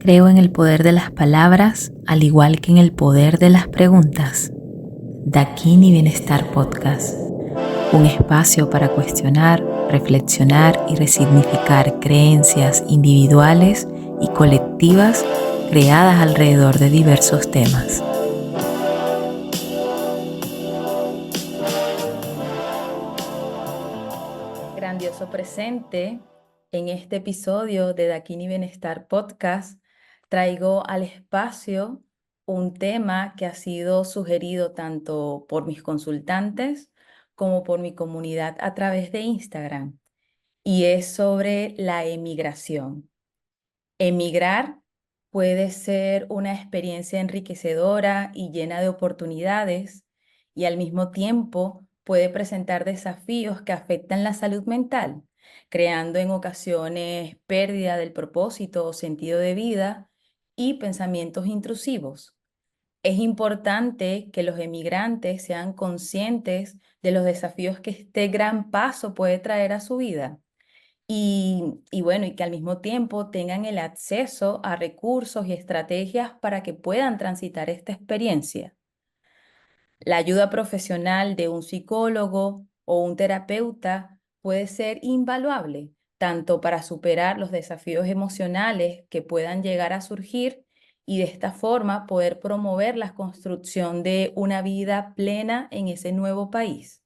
Creo en el poder de las palabras, al igual que en el poder de las preguntas. Dakini Bienestar Podcast, un espacio para cuestionar, reflexionar y resignificar creencias individuales y colectivas creadas alrededor de diversos temas. Grandioso presente. En este episodio de Dakini Bienestar Podcast traigo al espacio un tema que ha sido sugerido tanto por mis consultantes como por mi comunidad a través de Instagram, y es sobre la emigración. Emigrar puede ser una experiencia enriquecedora y llena de oportunidades, y al mismo tiempo puede presentar desafíos que afectan la salud mental, creando en ocasiones pérdida del propósito o sentido de vida y pensamientos intrusivos. Es importante que los emigrantes sean conscientes de los desafíos que este gran paso puede traer a su vida y bueno, y que al mismo tiempo tengan el acceso a recursos y estrategias para que puedan transitar esta experiencia. La ayuda profesional de un psicólogo o un terapeuta puede ser invaluable, tanto para superar los desafíos emocionales que puedan llegar a surgir y de esta forma poder promover la construcción de una vida plena en ese nuevo país.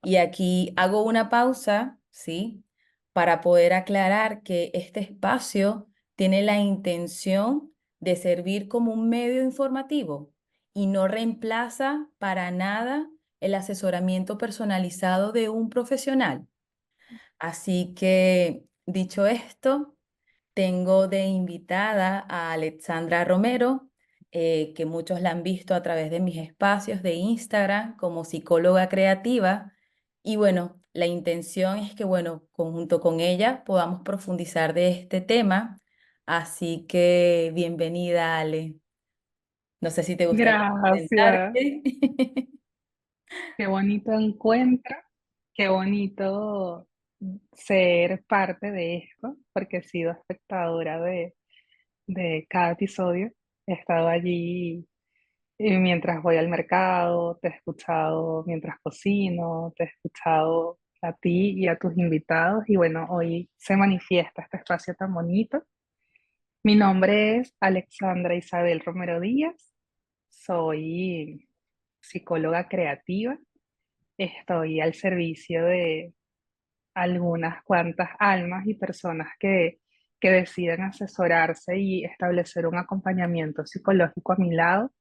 Y aquí hago una pausa, ¿sí? Para poder aclarar que este espacio tiene la intención de servir como un medio informativo y no reemplaza para nada el asesoramiento personalizado de un profesional. Así que, dicho esto, tengo de invitada a Alexandra Romero, que muchos la han visto a través de mis espacios de Instagram como psicóloga creativa. Y bueno, la intención es que, bueno, conjunto con ella podamos profundizar de este tema. Así que bienvenida, Ale. No sé si te gustaría Gracias, presentarte. qué bonito encuentro, qué bonito ser parte de esto, porque he sido espectadora de cada episodio. He estado allí mientras voy al mercado, te he escuchado mientras cocino, te he escuchado a ti y a tus invitados, y bueno, hoy se manifiesta este espacio tan bonito. Mi nombre es Alexandra Isabel Romero Díaz, soy psicóloga creativa. Estoy al servicio de algunas cuantas almas y personas que deciden asesorarse y establecer un acompañamiento psicológico a mi lado.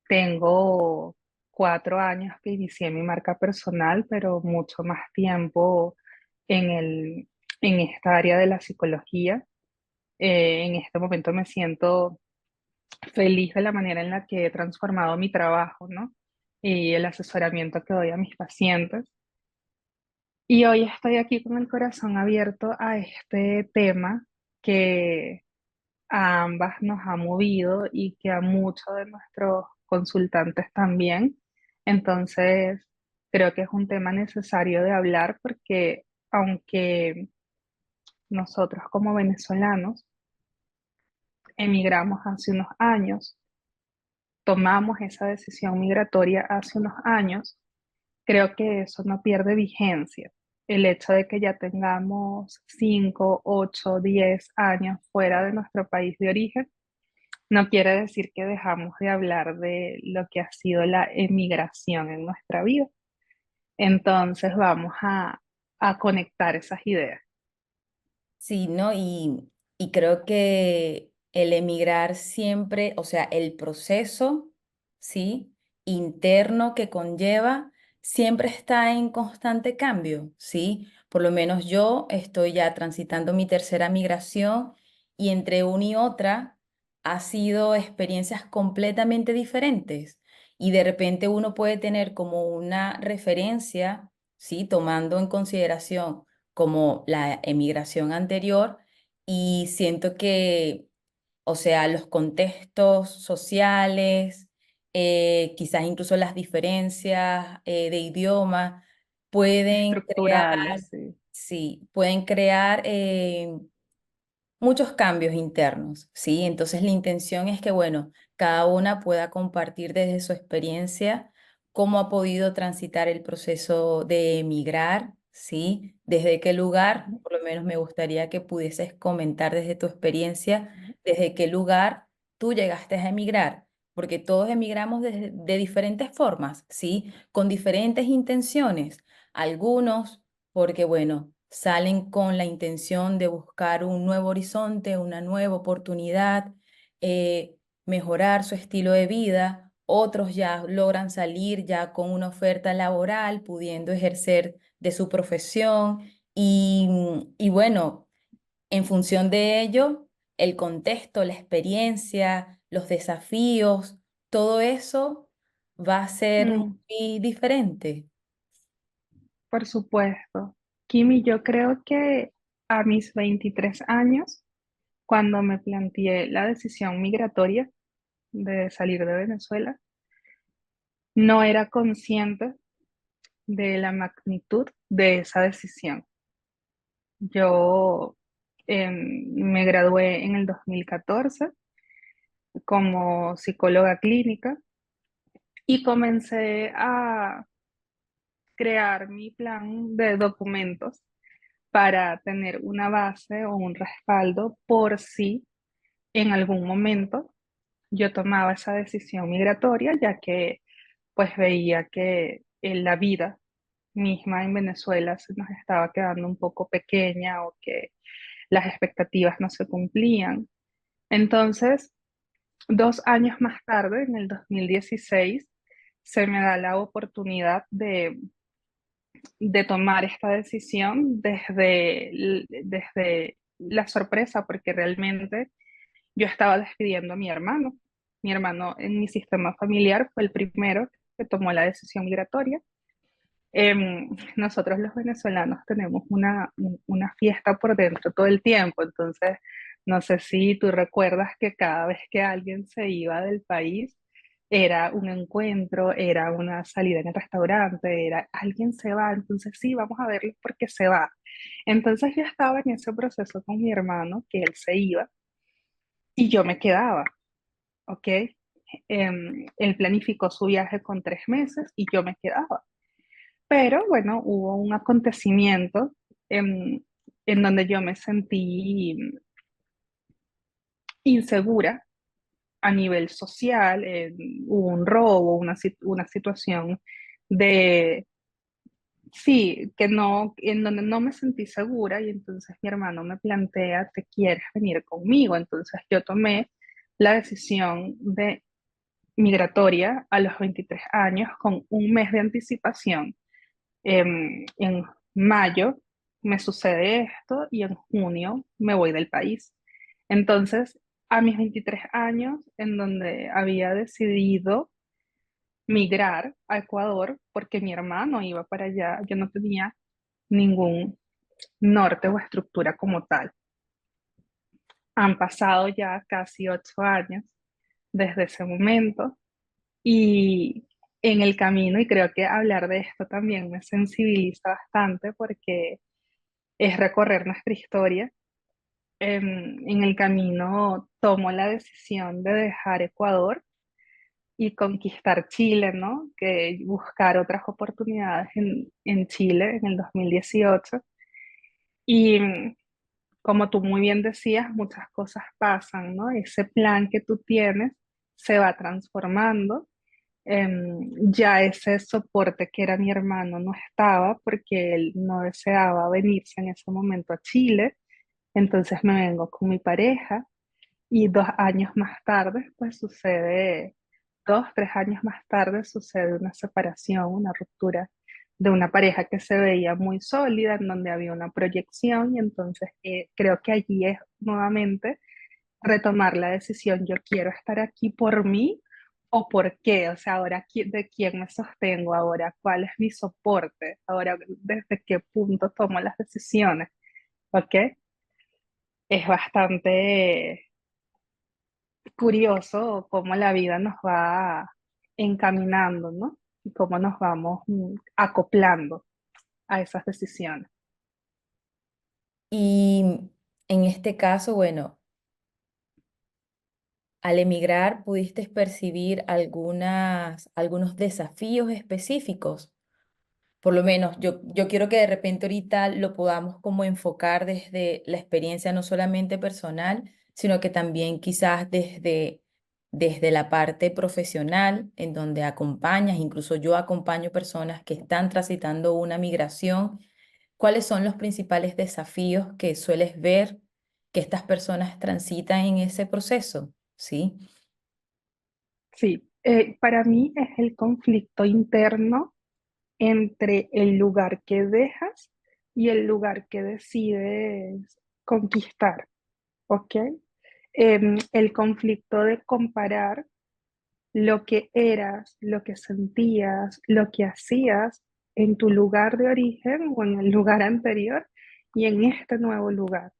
Tengo 4 años que inicié mi marca personal, pero mucho más tiempo en en esta área de la psicología. En este momento me siento feliz de la manera en la que he transformado mi trabajo, ¿no? Y el asesoramiento que doy a mis pacientes. Y hoy estoy aquí con el corazón abierto a este tema que a ambas nos ha movido y que a muchos de nuestros consultantes también. Entonces, creo que es un tema necesario de hablar porque aunque nosotros como venezolanos emigramos hace unos años, tomamos esa decisión migratoria hace unos años, creo que eso no pierde vigencia. El hecho de que ya tengamos 5, 8, 10 años fuera de nuestro país de origen no quiere decir que dejamos de hablar de lo que ha sido la emigración en nuestra vida. Entonces vamos a conectar esas ideas. Sí, ¿no? Y creo que el emigrar siempre, o sea, el proceso, ¿sí? Interno que conlleva, siempre está en constante cambio, ¿sí? Por lo menos yo estoy ya transitando mi tercera migración y entre una y otra ha sido experiencias completamente diferentes. Y de repente uno puede tener como una referencia, ¿sí? Tomando en consideración como la emigración anterior, y siento que, o sea, los contextos sociales, quizás incluso las diferencias de idioma pueden crear, Estructurales, sí. sí, pueden crear muchos cambios internos, ¿sí? Entonces la intención es que, bueno, cada una pueda compartir desde su experiencia cómo ha podido transitar el proceso de emigrar, ¿sí? Desde qué lugar, Ujú, por lo menos me gustaría que pudieses comentar desde tu experiencia, ujú, desde qué lugar tú llegaste a emigrar, porque todos emigramos de diferentes formas, ¿sí? Con diferentes intenciones. Algunos porque, bueno, salen con la intención de buscar un nuevo horizonte, una nueva oportunidad, mejorar su estilo de vida. Otros ya logran salir ya con una oferta laboral, pudiendo ejercer de su profesión y bueno, en función de ello, el contexto, la experiencia, los desafíos, todo eso va a ser mm, muy diferente. por supuesto. Kimi, yo creo que a mis 23 años, cuando me planteé la decisión migratoria de salir de Venezuela, no era consciente de la magnitud de esa decisión. Yo me gradué en el 2014 como psicóloga clínica y comencé a crear mi plan de documentos para tener una base o un respaldo por si en algún momento yo tomaba esa decisión migratoria, ya que pues veía que en la vida misma en Venezuela se nos estaba quedando un poco pequeña o que las expectativas no se cumplían. Entonces, 2 años más tarde, en el 2016, se me da la oportunidad de tomar esta decisión desde la sorpresa, porque realmente yo estaba despidiendo a mi hermano. Mi hermano en mi sistema familiar fue el primero que tomó la decisión migratoria. Nosotros los venezolanos tenemos una fiesta por dentro todo el tiempo, entonces no sé si tú recuerdas que cada vez que alguien se iba del país era un encuentro, era una salida en el restaurante, era alguien se va, entonces sí, vamos a verlo porque se va. Entonces yo estaba en ese proceso con mi hermano, que él se iba y yo me quedaba, ¿ok? Él planificó su viaje con 3 meses y yo me quedaba. Pero bueno, hubo un acontecimiento en donde yo me sentí insegura a nivel social, hubo un robo, una situación de, sí, que no, en donde no me sentí segura y entonces mi hermano me plantea, ¿te quieres venir conmigo? Entonces yo tomé la decisión de migratoria a los 23 años con un mes de anticipación. En mayo me sucede esto y en junio me voy del país. Entonces, a mis 23 años, en donde había decidido migrar a Ecuador porque mi hermano iba para allá, yo no tenía ningún norte o estructura como tal. Han pasado ya casi 8 años desde ese momento y en el camino, y creo que hablar de esto también me sensibiliza bastante porque es recorrer nuestra historia. En el camino tomo la decisión de dejar Ecuador y conquistar Chile, ¿no? Que buscar otras oportunidades en Chile en el 2018. Y como tú muy bien decías, muchas cosas pasan, ¿no? Ese plan que tú tienes se va transformando. Ya ese soporte que era mi hermano no estaba porque él no deseaba venirse en ese momento a Chile. Entonces me vengo con mi pareja y 2 años más tarde, pues sucede, 2, 3 años más tarde sucede una separación, una ruptura de una pareja que se veía muy sólida, en donde había una proyección y entonces creo que allí es nuevamente retomar la decisión, yo quiero estar aquí por mí o por qué, o sea, ahora de quién me sostengo, ahora cuál es mi soporte, ahora desde qué punto tomo las decisiones, ¿ok? Es bastante curioso cómo la vida nos va encaminando, ¿no? Y cómo nos vamos acoplando a esas decisiones. Y En este caso, bueno, al emigrar pudiste percibir algunos desafíos específicos. Por lo menos yo quiero que de repente ahorita lo podamos como enfocar desde la experiencia no solamente personal, sino que también quizás desde la parte profesional, en donde acompañas, incluso yo acompaño personas que están transitando una migración. ¿Cuáles son los principales desafíos que sueles ver que estas personas transitan en ese proceso? ¿Sí? Sí, para mí es el conflicto interno entre el lugar que dejas y el lugar que decides conquistar, ¿ok? El conflicto de comparar lo que eras, lo que sentías, lo que hacías en tu lugar de origen o en el lugar anterior y en este nuevo lugar.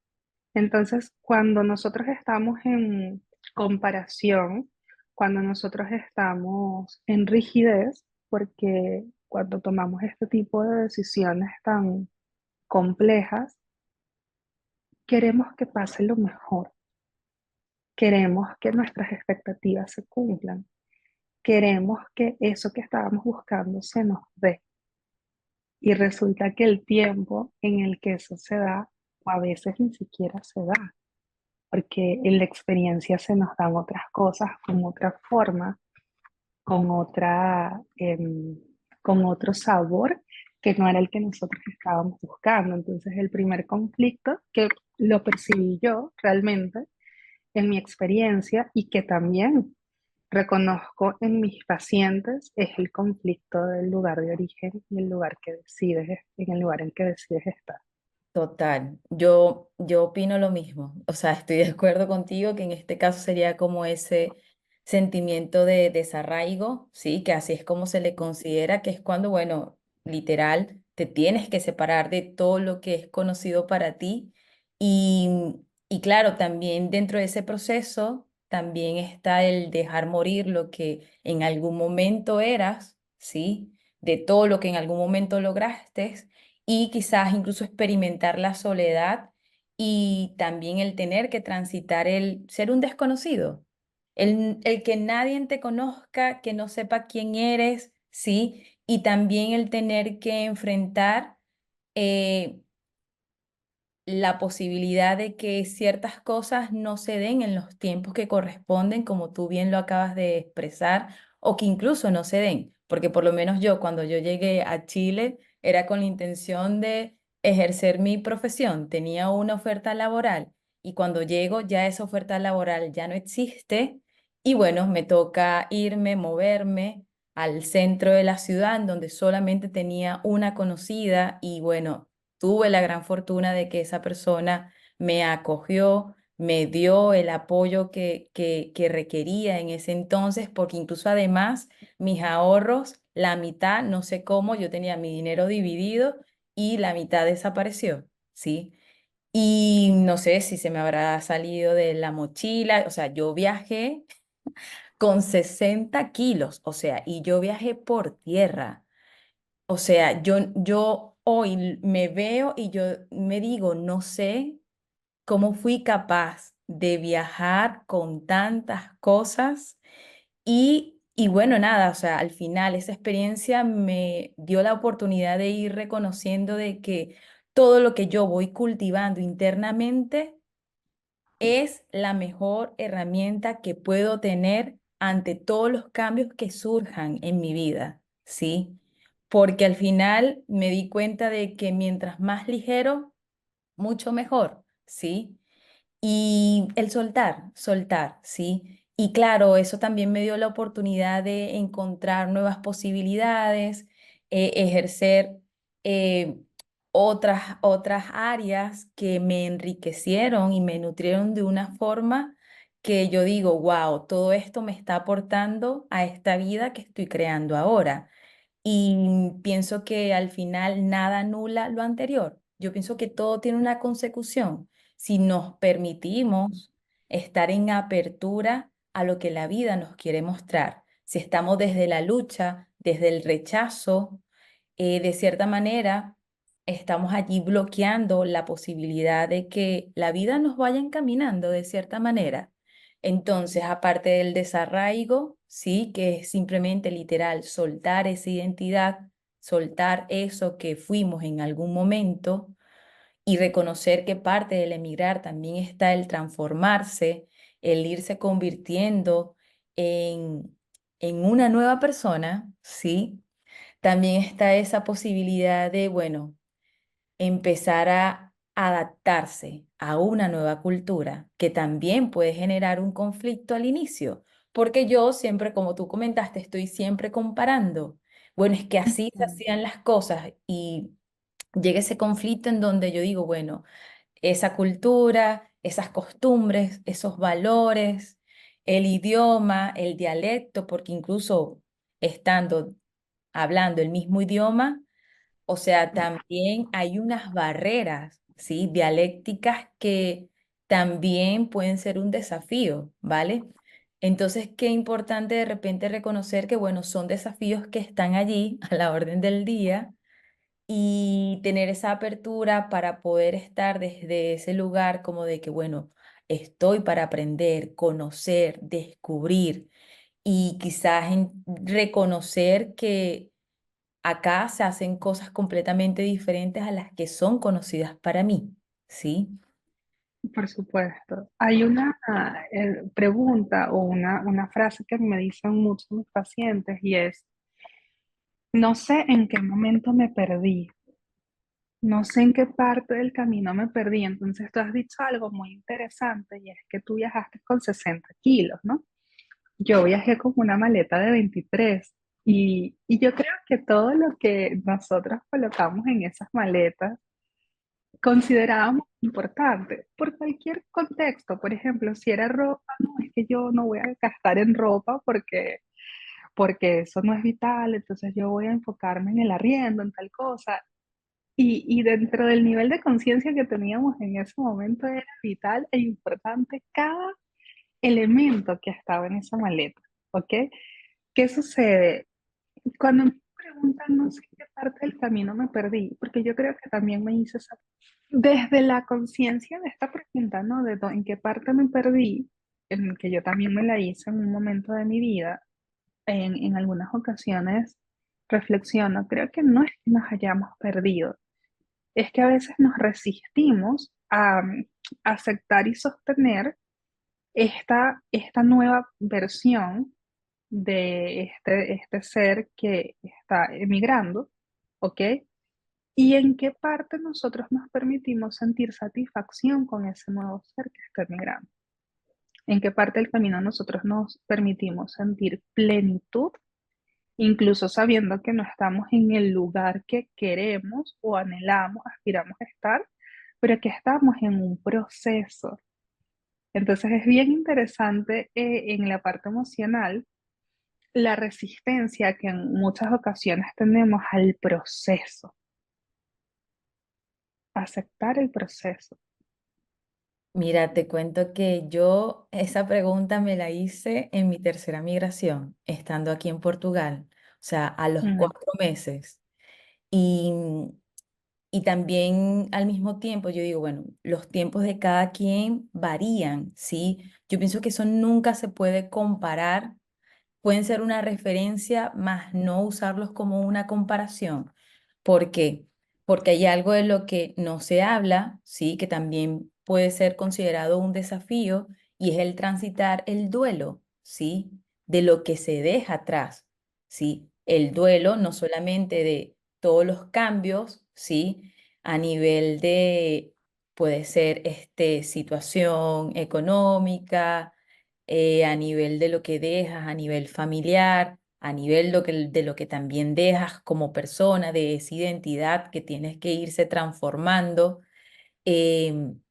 Entonces, cuando nosotros estamos en comparación, cuando nosotros estamos en rigidez, porque cuando tomamos este tipo de decisiones tan complejas, queremos que pase lo mejor, queremos que nuestras expectativas se cumplan, queremos que eso que estábamos buscando se nos dé. Y resulta que el tiempo en el que eso se da, o a veces ni siquiera se da, porque en la experiencia se nos dan otras cosas con otra forma, con con otro sabor que no era el que nosotros estábamos buscando. Entonces el primer conflicto que lo percibí yo realmente en mi experiencia y que también reconozco en mis pacientes es el conflicto del lugar de origen y el lugar que decides, en el lugar en que decides estar. Total, yo opino lo mismo, o sea, estoy de acuerdo contigo que en este caso sería como ese sentimiento de desarraigo, ¿sí? Que así es como se le considera, que es cuando, bueno, literal, te tienes que separar de todo lo que es conocido para ti y claro, también dentro de ese proceso también está el dejar morir lo que en algún momento eras, ¿sí? De todo lo que en algún momento lograste y quizás incluso experimentar la soledad y también el tener que transitar el ser un desconocido, el que nadie te conozca, que no sepa quién eres, ¿sí? Y también el tener que enfrentar eh, la posibilidad de que ciertas cosas no se den en los tiempos que corresponden, como tú bien lo acabas de expresar, o que incluso no se den, porque por lo menos yo cuando yo llegué a Chile era con la intención de ejercer mi profesión, tenía una oferta laboral y cuando llego ya esa oferta laboral ya no existe y bueno, me toca irme, moverme al centro de la ciudad en donde solamente tenía una conocida y bueno, tuve la gran fortuna de que esa persona me acogió, me dio el apoyo que requería en ese entonces, porque incluso además mis ahorros, la mitad, no sé cómo, yo tenía mi dinero dividido y la mitad desapareció, ¿sí? Y no sé si se me habrá salido de la mochila, o sea, yo viajé con 60 kilos, o sea, y yo viajé por tierra. O sea, yo hoy me veo y yo me digo, no sé cómo fui capaz de viajar con tantas cosas y bueno, nada, o sea, al final esa experiencia me dio la oportunidad de ir reconociendo de que todo lo que yo voy cultivando internamente es la mejor herramienta que puedo tener ante todos los cambios que surjan en mi vida, ¿sí? Porque al final me di cuenta de que mientras más ligero, mucho mejor, ¿sí? Y el soltar, ¿sí? Y claro, eso también me dio la oportunidad de encontrar nuevas posibilidades, ejercer eh, otras áreas que me enriquecieron y me nutrieron de una forma que yo digo, wow, todo esto me está aportando a esta vida que estoy creando ahora. Y pienso que al final nada anula lo anterior. Yo pienso que todo tiene una consecución. Si nos permitimos estar en apertura a lo que la vida nos quiere mostrar, si estamos desde la lucha, desde el rechazo, de cierta manera, estamos allí bloqueando la posibilidad de que la vida nos vaya encaminando de cierta manera. Entonces, aparte del desarraigo, sí, que es simplemente literal soltar esa identidad, soltar eso que fuimos en algún momento y reconocer que parte del emigrar también está el transformarse, el irse convirtiendo en, en una nueva persona, ¿sí? También está esa posibilidad de, bueno, empezar a adaptarse a una nueva cultura que también puede generar un conflicto al inicio, porque yo siempre, como tú comentaste, estoy siempre comparando. Bueno, es que así se Ujú. hacían las cosas y llega ese conflicto en donde yo digo, bueno, esa cultura, esas costumbres, esos valores, el idioma, el dialecto, porque incluso estando hablando el mismo idioma, o sea, también hay unas barreras, ¿sí? Dialécticas que también pueden ser un desafío, ¿vale? Entonces, qué importante de repente reconocer que, bueno, son desafíos que están allí a la orden del día y tener esa apertura para poder estar desde ese lugar como de que, bueno, estoy para aprender, conocer, descubrir y quizás reconocer que acá se hacen cosas completamente diferentes a las que son conocidas para mí, ¿sí? Por supuesto. Hay una pregunta o una frase que me dicen muchos mis pacientes y es, no sé en qué momento me perdí, no sé en qué parte del camino me perdí. Entonces tú has dicho algo muy interesante y es que tú viajaste con 60 kilos, ¿no? Yo viajé con una maleta de 23 y yo creo que todo lo que nosotros colocamos en esas maletas considerábamos importante por cualquier contexto. Por ejemplo, si era ropa, no, es que yo no voy a gastar en ropa porque eso no es vital, entonces yo voy a enfocarme en el arriendo, en tal cosa. Y dentro del nivel de conciencia que teníamos en ese momento era vital e importante cada elemento que estaba en esa maleta, ¿ok? ¿Qué sucede? Cuando me preguntan, no sé en qué parte del camino me perdí, porque yo creo que también me hice esa. Desde la conciencia de esta pregunta, ¿no? En qué parte me perdí, en que yo también me la hice en un momento de mi vida, en algunas ocasiones reflexiono, creo que no es que nos hayamos perdido, es que a veces nos resistimos a aceptar y sostener esta nueva versión de este ser que está emigrando, ¿ok? ¿Y en qué parte nosotros nos permitimos sentir satisfacción con ese nuevo ser que está emigrando? ¿En qué parte del camino nosotros nos permitimos sentir plenitud, incluso sabiendo que no estamos en el lugar que queremos o anhelamos, aspiramos a estar, pero que estamos en un proceso? Entonces es bien interesante en la parte emocional la resistencia que en muchas ocasiones tenemos al proceso, aceptar el proceso. Mira, te cuento que yo esa pregunta me la hice en mi tercera migración, estando aquí en Portugal, o sea, a los Mm, 4 meses. Y, y también al mismo tiempo yo digo, bueno, los tiempos de cada quien varían, ¿sí? Yo pienso que eso nunca se puede comparar, pueden ser una referencia, más no usarlos como una comparación. ¿Por qué? Porque hay algo de lo que no se habla, sí, que también puede ser considerado un desafío y es el transitar el duelo, sí, de lo que se deja atrás, sí. El duelo no solamente de todos los cambios, sí, a nivel de, puede ser situación económica, a nivel de lo que dejas, a nivel familiar, a nivel de lo que también dejas como persona, de esa identidad que tienes que irse transformando,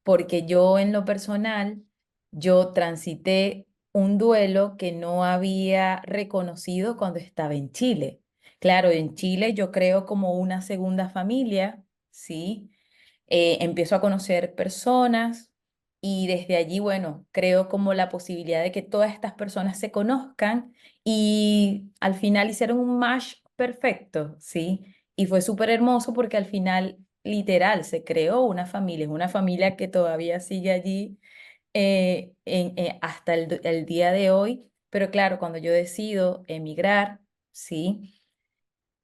porque yo en lo personal, yo transité un duelo que no había reconocido cuando estaba en Chile. Claro, en Chile yo creo como una segunda familia, ¿sí? Empiezo a conocer personas y desde allí, bueno, creo como la posibilidad de que todas estas personas se conozcan y al final hicieron un match perfecto, ¿sí? Y fue súper hermoso porque al final literal, se creó una familia, es una familia que todavía sigue allí hasta el día de hoy, pero claro, cuando yo decido emigrar, ¿sí?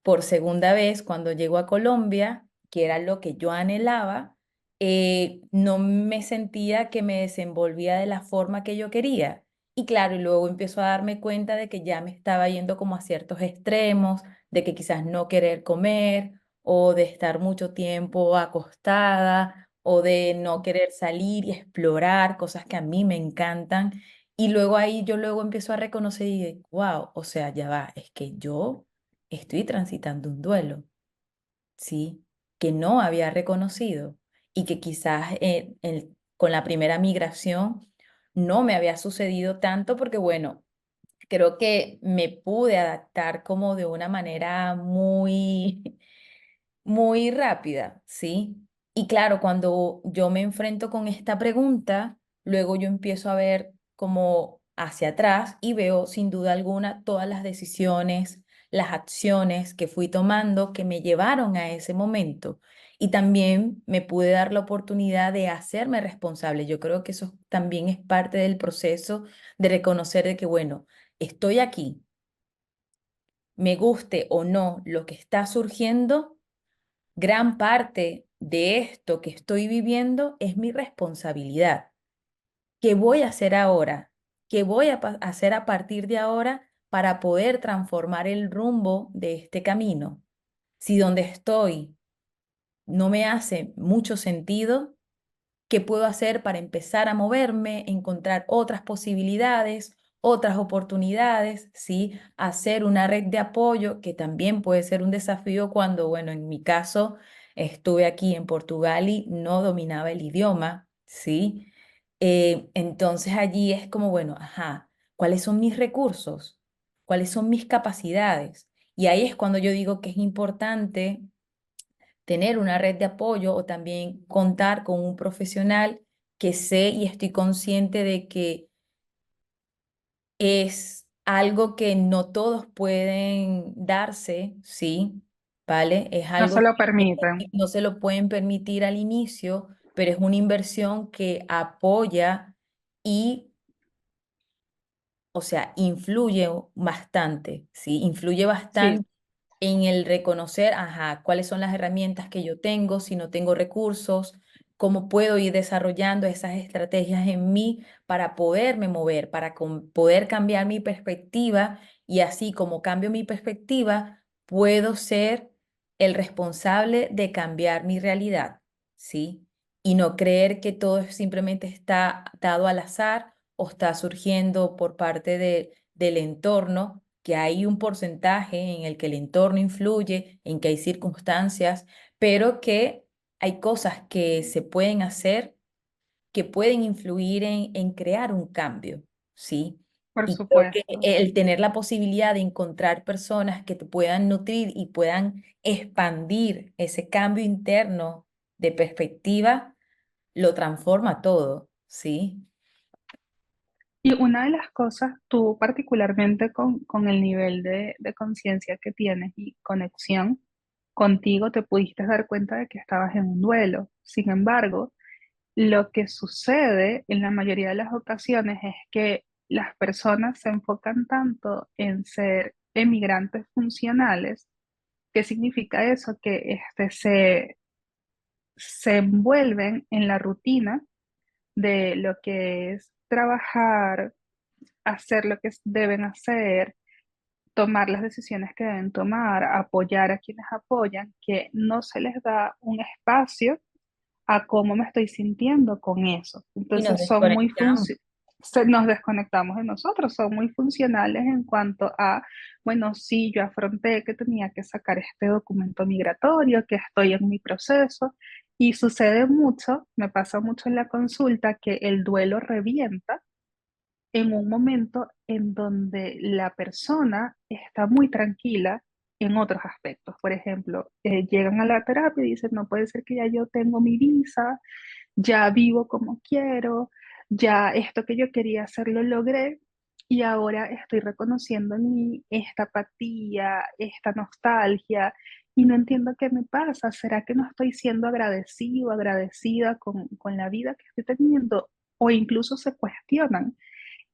Por segunda vez cuando llego a Colombia, que era lo que yo anhelaba, no me sentía que me desenvolvía de la forma que yo quería. Y claro, y luego empiezo a darme cuenta de que ya me estaba yendo como a ciertos extremos, de que quizás no querer comer o de estar mucho tiempo acostada o de no querer salir y explorar cosas que a mí me encantan. Y luego ahí yo luego empiezo a reconocer y digo, wow, o sea, ya va, es que yo estoy transitando un duelo, ¿sí? Que no había reconocido y que quizás con la primera migración no me había sucedido tanto porque, bueno, creo que me pude adaptar como de una manera muy, muy rápida, ¿sí? Y claro, cuando yo me enfrento con esta pregunta, luego yo empiezo a ver como hacia atrás y veo sin duda alguna todas las decisiones, las acciones que fui tomando que me llevaron a ese momento. Y también me pude dar la oportunidad de hacerme responsable. Yo creo que eso también es parte del proceso de reconocer de que, bueno, estoy aquí, me guste o no lo que está surgiendo. Gran parte de esto que estoy viviendo es mi responsabilidad. ¿Qué voy a hacer ahora? ¿Qué voy a hacer a partir de ahora para poder transformar el rumbo de este camino? Si donde estoy no me hace mucho sentido, ¿qué puedo hacer para empezar a moverme, encontrar otras posibilidades, otras oportunidades, ¿sí? Hacer una red de apoyo, que también puede ser un desafío cuando, bueno, en mi caso estuve aquí en Portugal y no dominaba el idioma, ¿sí? Entonces allí es como, bueno, ajá, ¿cuáles son mis recursos? ¿Cuáles son mis capacidades? Y ahí es cuando yo digo que es importante tener una red de apoyo o también contar con un profesional que sé y estoy consciente de que es algo que no todos pueden darse, ¿sí? ¿Vale? Es No se algo lo que permiten. no se lo pueden permitir al inicio, pero es una inversión que apoya y, o sea, influye bastante, ¿sí? Influye Sí, bastante en el reconocer, ajá, cuáles son las herramientas que yo tengo, si no tengo recursos, cómo puedo ir desarrollando esas estrategias en mí para poderme mover, para poder cambiar mi perspectiva y así como cambio mi perspectiva, puedo ser el responsable de cambiar mi realidad, ¿sí? Y no creer que todo simplemente está dado al azar o está surgiendo por parte del entorno, que hay un porcentaje en el que el entorno influye, en que hay circunstancias, pero que hay cosas que se pueden hacer que pueden influir en crear un cambio, ¿sí? por Y creo que supuesto. el tener la posibilidad de encontrar personas que te puedan nutrir y puedan expandir ese cambio interno de perspectiva, lo transforma todo, ¿sí? Y una de las cosas, tú particularmente con el nivel de conciencia que tienes y conexión contigo, te pudiste dar cuenta de que estabas en un duelo. Sin embargo, lo que sucede en la mayoría de las ocasiones es que las personas se enfocan tanto en ser emigrantes funcionales. ¿Qué significa eso? Que se envuelven en la rutina de lo que es trabajar, hacer lo que deben hacer, tomar las decisiones que deben tomar, apoyar a quienes apoyan, que no se les da un espacio a cómo me estoy sintiendo con eso. Y nos Entonces desconectamos. nos desconectamos de nosotros, son muy funcionales en cuanto a, bueno, sí, yo afronté que tenía que sacar este documento migratorio, que estoy en mi proceso, y sucede mucho, me pasa mucho en la consulta, que el duelo revienta en un momento en donde la persona está muy tranquila en otros aspectos. Por ejemplo, llegan a la terapia y dicen, no puede ser que ya yo tengo mi visa, ya vivo como quiero, ya esto que yo quería hacer lo logré y ahora estoy reconociendo en mí esta apatía, esta nostalgia, y no entiendo qué me pasa. ¿Será que no estoy siendo agradecido, agradecida con la vida que estoy teniendo? O incluso se cuestionan,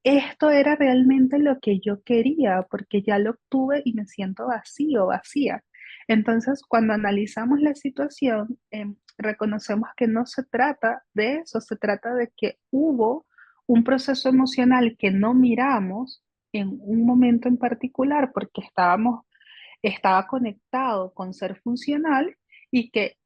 ¿esto era realmente lo que yo quería? Porque ya lo obtuve y me siento vacío, vacía. Entonces, cuando analizamos la situación, reconocemos que no se trata de eso, se trata de que hubo un proceso emocional que no miramos en un momento en particular porque estaba conectado con ser funcional, y que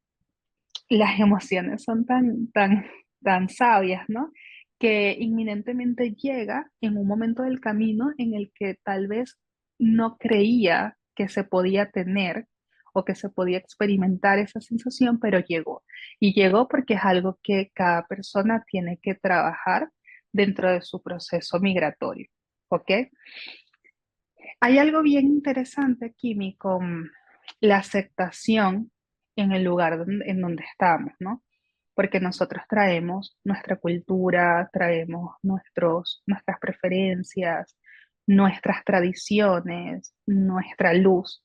las emociones son tan sabias, ¿no? Que inminentemente llega en un momento del camino en el que tal vez no creía que se podía tener o que se podía experimentar esa sensación, pero llegó. Y llegó porque es algo que cada persona tiene que trabajar dentro de su proceso migratorio, ¿ok? Hay algo bien interesante, Kimi, con la aceptación en el lugar en donde estamos, ¿no? Porque nosotros traemos nuestra cultura, traemos nuestras preferencias, nuestras tradiciones, nuestra luz.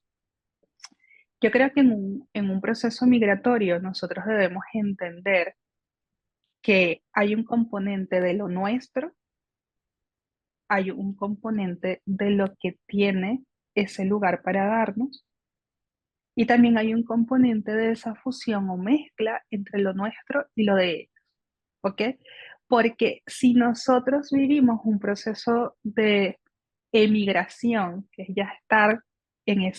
Yo creo que en un proceso migratorio nosotros debemos entender que hay un componente de lo nuestro, hay un componente de lo que tiene ese lugar para darnos, y también hay un componente de esa fusión o mezcla entre lo nuestro y lo de ellos, ¿ok? Porque si nosotros vivimos un proceso de emigración, que es ya estar en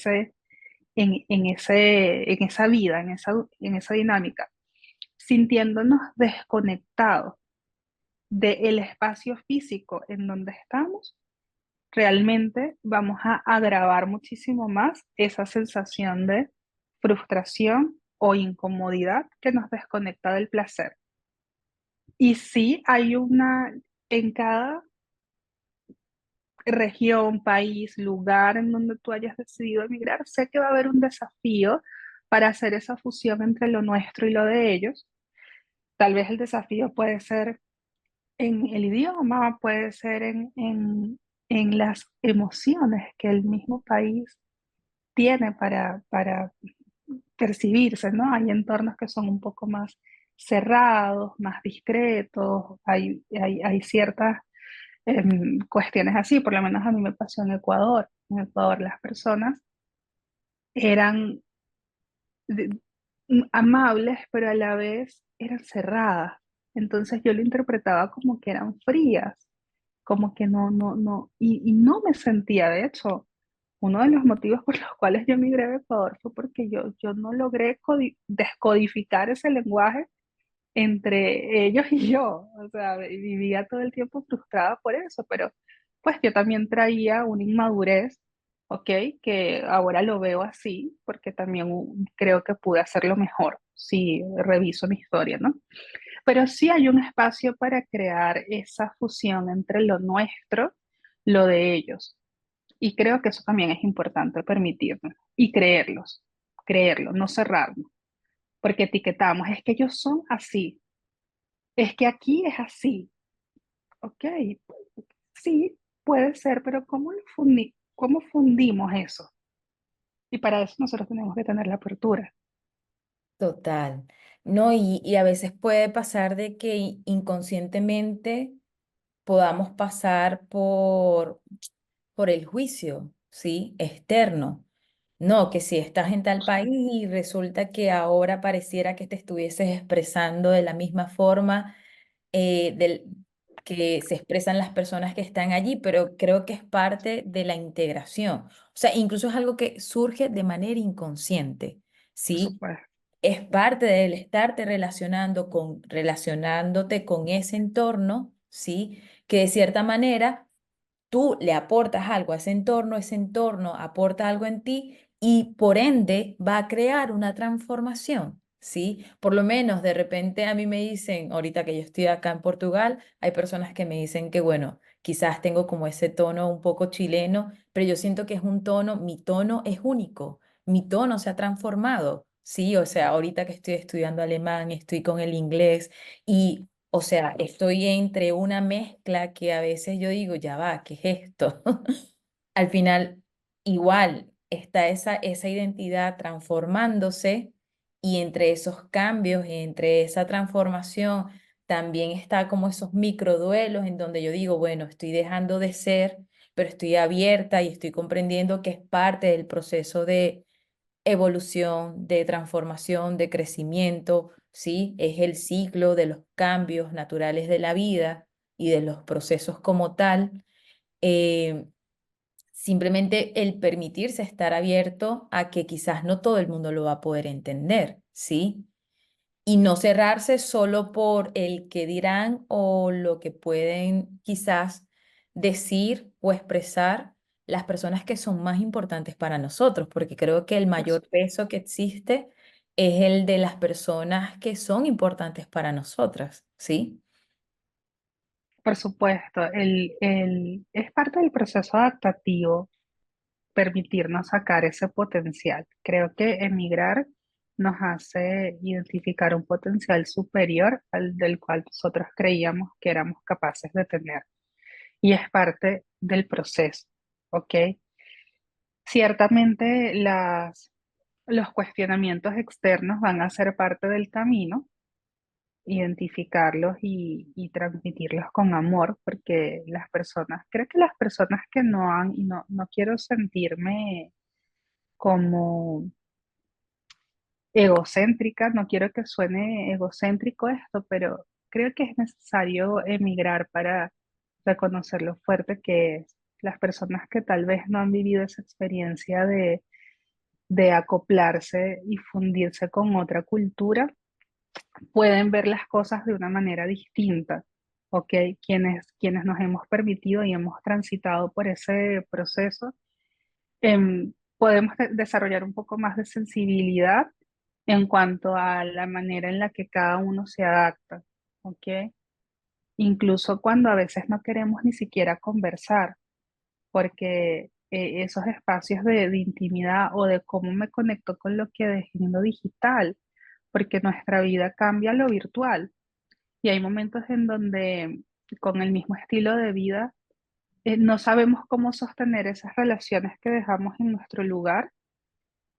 en esa vida, en esa dinámica, sintiéndonos desconectados del espacio físico en donde estamos, realmente vamos a agravar muchísimo más esa sensación de frustración o incomodidad que nos desconecta del placer. Y sí, en cada región, país, lugar en donde tú hayas decidido emigrar, sé que va a haber un desafío para hacer esa fusión entre lo nuestro y lo de ellos. Tal vez el desafío puede ser en el idioma, puede ser en las emociones que el mismo país tiene para percibirse, ¿no? Hay entornos que son un poco más cerrados, más discretos, hay ciertas cuestiones así, por lo menos a mí me pasó en Ecuador. En Ecuador las personas eran de- amables, pero a la vez eran cerradas. Entonces yo lo interpretaba como que eran frías, como que no, y no me sentía, de hecho, uno de los motivos por los cuales yo migré a Ecuador fue porque yo no logré descodificar ese lenguaje entre ellos y yo. O sea, vivía todo el tiempo frustrada por eso, pero pues yo también traía una inmadurez, ¿ok? Que ahora lo veo así, porque también creo que pude hacerlo mejor si reviso mi historia, ¿no? Pero sí hay un espacio para crear esa fusión entre lo nuestro, lo de ellos. Y creo que eso también es importante permitirnos y creerlo, no cerrarnos, porque etiquetamos, es que ellos son así, es que aquí es así. Ok, sí, puede ser, pero ¿cómo fundimos eso? Y para eso nosotros tenemos que tener la apertura. Total. No, y a veces puede pasar de que inconscientemente podamos pasar por el juicio, ¿sí? Externo. No, que si estás en tal país y resulta que ahora pareciera que te estuvieses expresando de la misma forma que se expresan las personas que están allí, pero creo que es parte de la integración. O sea, incluso es algo que surge de manera inconsciente, Por ¿sí? supuesto, Es parte del estarte relacionándote con ese entorno, ¿sí? Que de cierta manera tú le aportas algo a ese entorno aporta algo en ti y por ende va a crear una transformación, ¿sí? Por lo menos de repente a mí me dicen, ahorita que yo estoy acá en Portugal, hay personas que me dicen que, bueno, quizás tengo como ese tono un poco chileno, pero yo siento que es un tono, mi tono es único, mi tono se ha transformado, ¿sí? O sea, ahorita que estoy estudiando alemán, estoy con el inglés y o sea, estoy entre una mezcla que a veces yo digo, ya va, ¿qué es esto? Al final, igual, está esa identidad transformándose y entre esos cambios, entre esa transformación, también está como esos microduelos en donde yo digo, bueno, estoy dejando de ser, pero estoy abierta y estoy comprendiendo que es parte del proceso de evolución, de transformación, de crecimiento, ¿sí? Es el ciclo de los cambios naturales de la vida y de los procesos como tal. Eh, Simplemente el permitirse estar abierto a que quizás no todo el mundo lo va a poder entender, ¿sí? Y no cerrarse solo por el que dirán o lo que pueden quizás decir o expresar las personas que son más importantes para nosotros, porque creo que el Por, su- mayor peso que existe es el de las personas que son importantes para nosotras, ¿sí? por supuesto, es parte del proceso adaptativo permitirnos sacar ese potencial. Creo que emigrar nos hace identificar un potencial superior al del cual nosotros creíamos que éramos capaces de tener. Y es parte del proceso, ¿ok? Ciertamente los cuestionamientos externos van a ser parte del camino, identificarlos y transmitirlos con amor, porque las personas, creo que las personas que no han, y no quiero sentirme como egocéntrica, no quiero que suene egocéntrico esto, pero creo que es necesario emigrar para reconocer lo fuerte que es. Las personas que tal vez no han vivido esa experiencia de acoplarse y fundirse con otra cultura, pueden ver las cosas de una manera distinta, ¿ok? Quienes nos hemos permitido y hemos transitado por ese proceso, podemos desarrollar un poco más de sensibilidad en cuanto a la manera en la que cada uno se adapta, ¿ok? Incluso cuando a veces no queremos ni siquiera conversar, porque esos espacios de intimidad o de cómo me conecto con lo que dejé en lo digital, porque nuestra vida cambia a lo virtual y hay momentos en donde con el mismo estilo de vida no sabemos cómo sostener esas relaciones que dejamos en nuestro lugar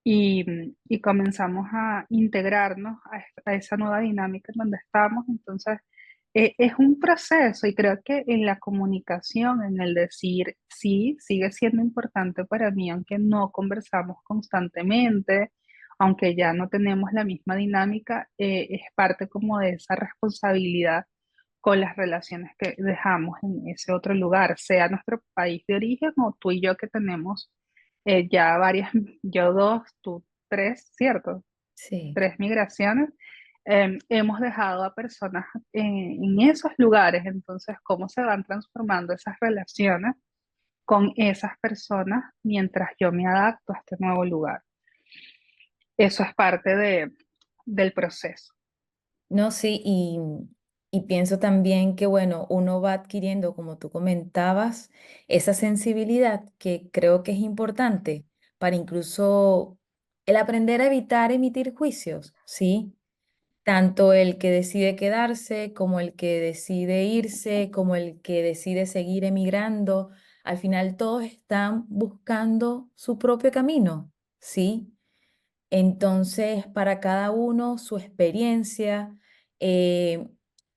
y comenzamos a integrarnos a esa nueva dinámica en donde estamos. Entonces, es un proceso y creo que en la comunicación, en el decir sí, sigue siendo importante para mí, aunque no conversamos constantemente, aunque ya no tenemos la misma dinámica, es parte como de esa responsabilidad con las relaciones que dejamos en ese otro lugar, sea nuestro país de origen o tú y yo que tenemos ya varias, yo dos, tú tres, ¿cierto? Sí. Tres migraciones. Hemos dejado a personas en esos lugares, entonces, ¿cómo se van transformando esas relaciones con esas personas mientras yo me adapto a este nuevo lugar? Eso es parte del proceso. No, sí, y pienso también que, bueno, uno va adquiriendo, como tú comentabas, esa sensibilidad que creo que es importante para incluso el aprender a evitar emitir juicios, ¿sí? Tanto el que decide quedarse, como el que decide irse, como el que decide seguir emigrando, al final todos están buscando su propio camino, ¿sí? Entonces, para cada uno, su experiencia, eh,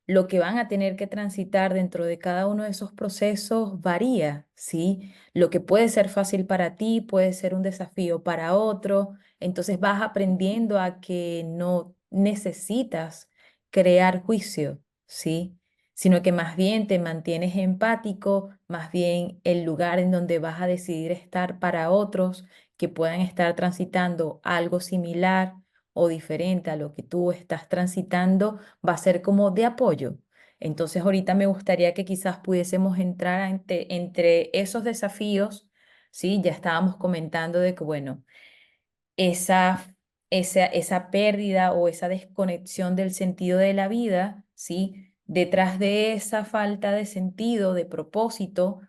lo que van a tener que transitar dentro de cada uno de esos procesos varía, ¿sí? Lo que puede ser fácil para ti puede ser un desafío para otro. Entonces vas aprendiendo a que no necesitas crear juicio, ¿sí? Sino que más bien te mantienes empático, más bien el lugar en donde vas a decidir estar para otros que puedan estar transitando algo similar o diferente a lo que tú estás transitando, va a ser como de apoyo. Entonces, ahorita me gustaría que quizás pudiésemos entrar entre esos desafíos, ¿sí? Ya estábamos comentando de que, bueno, esa, esa pérdida o esa desconexión del sentido de la vida, ¿sí? Detrás de esa falta de sentido, de propósito,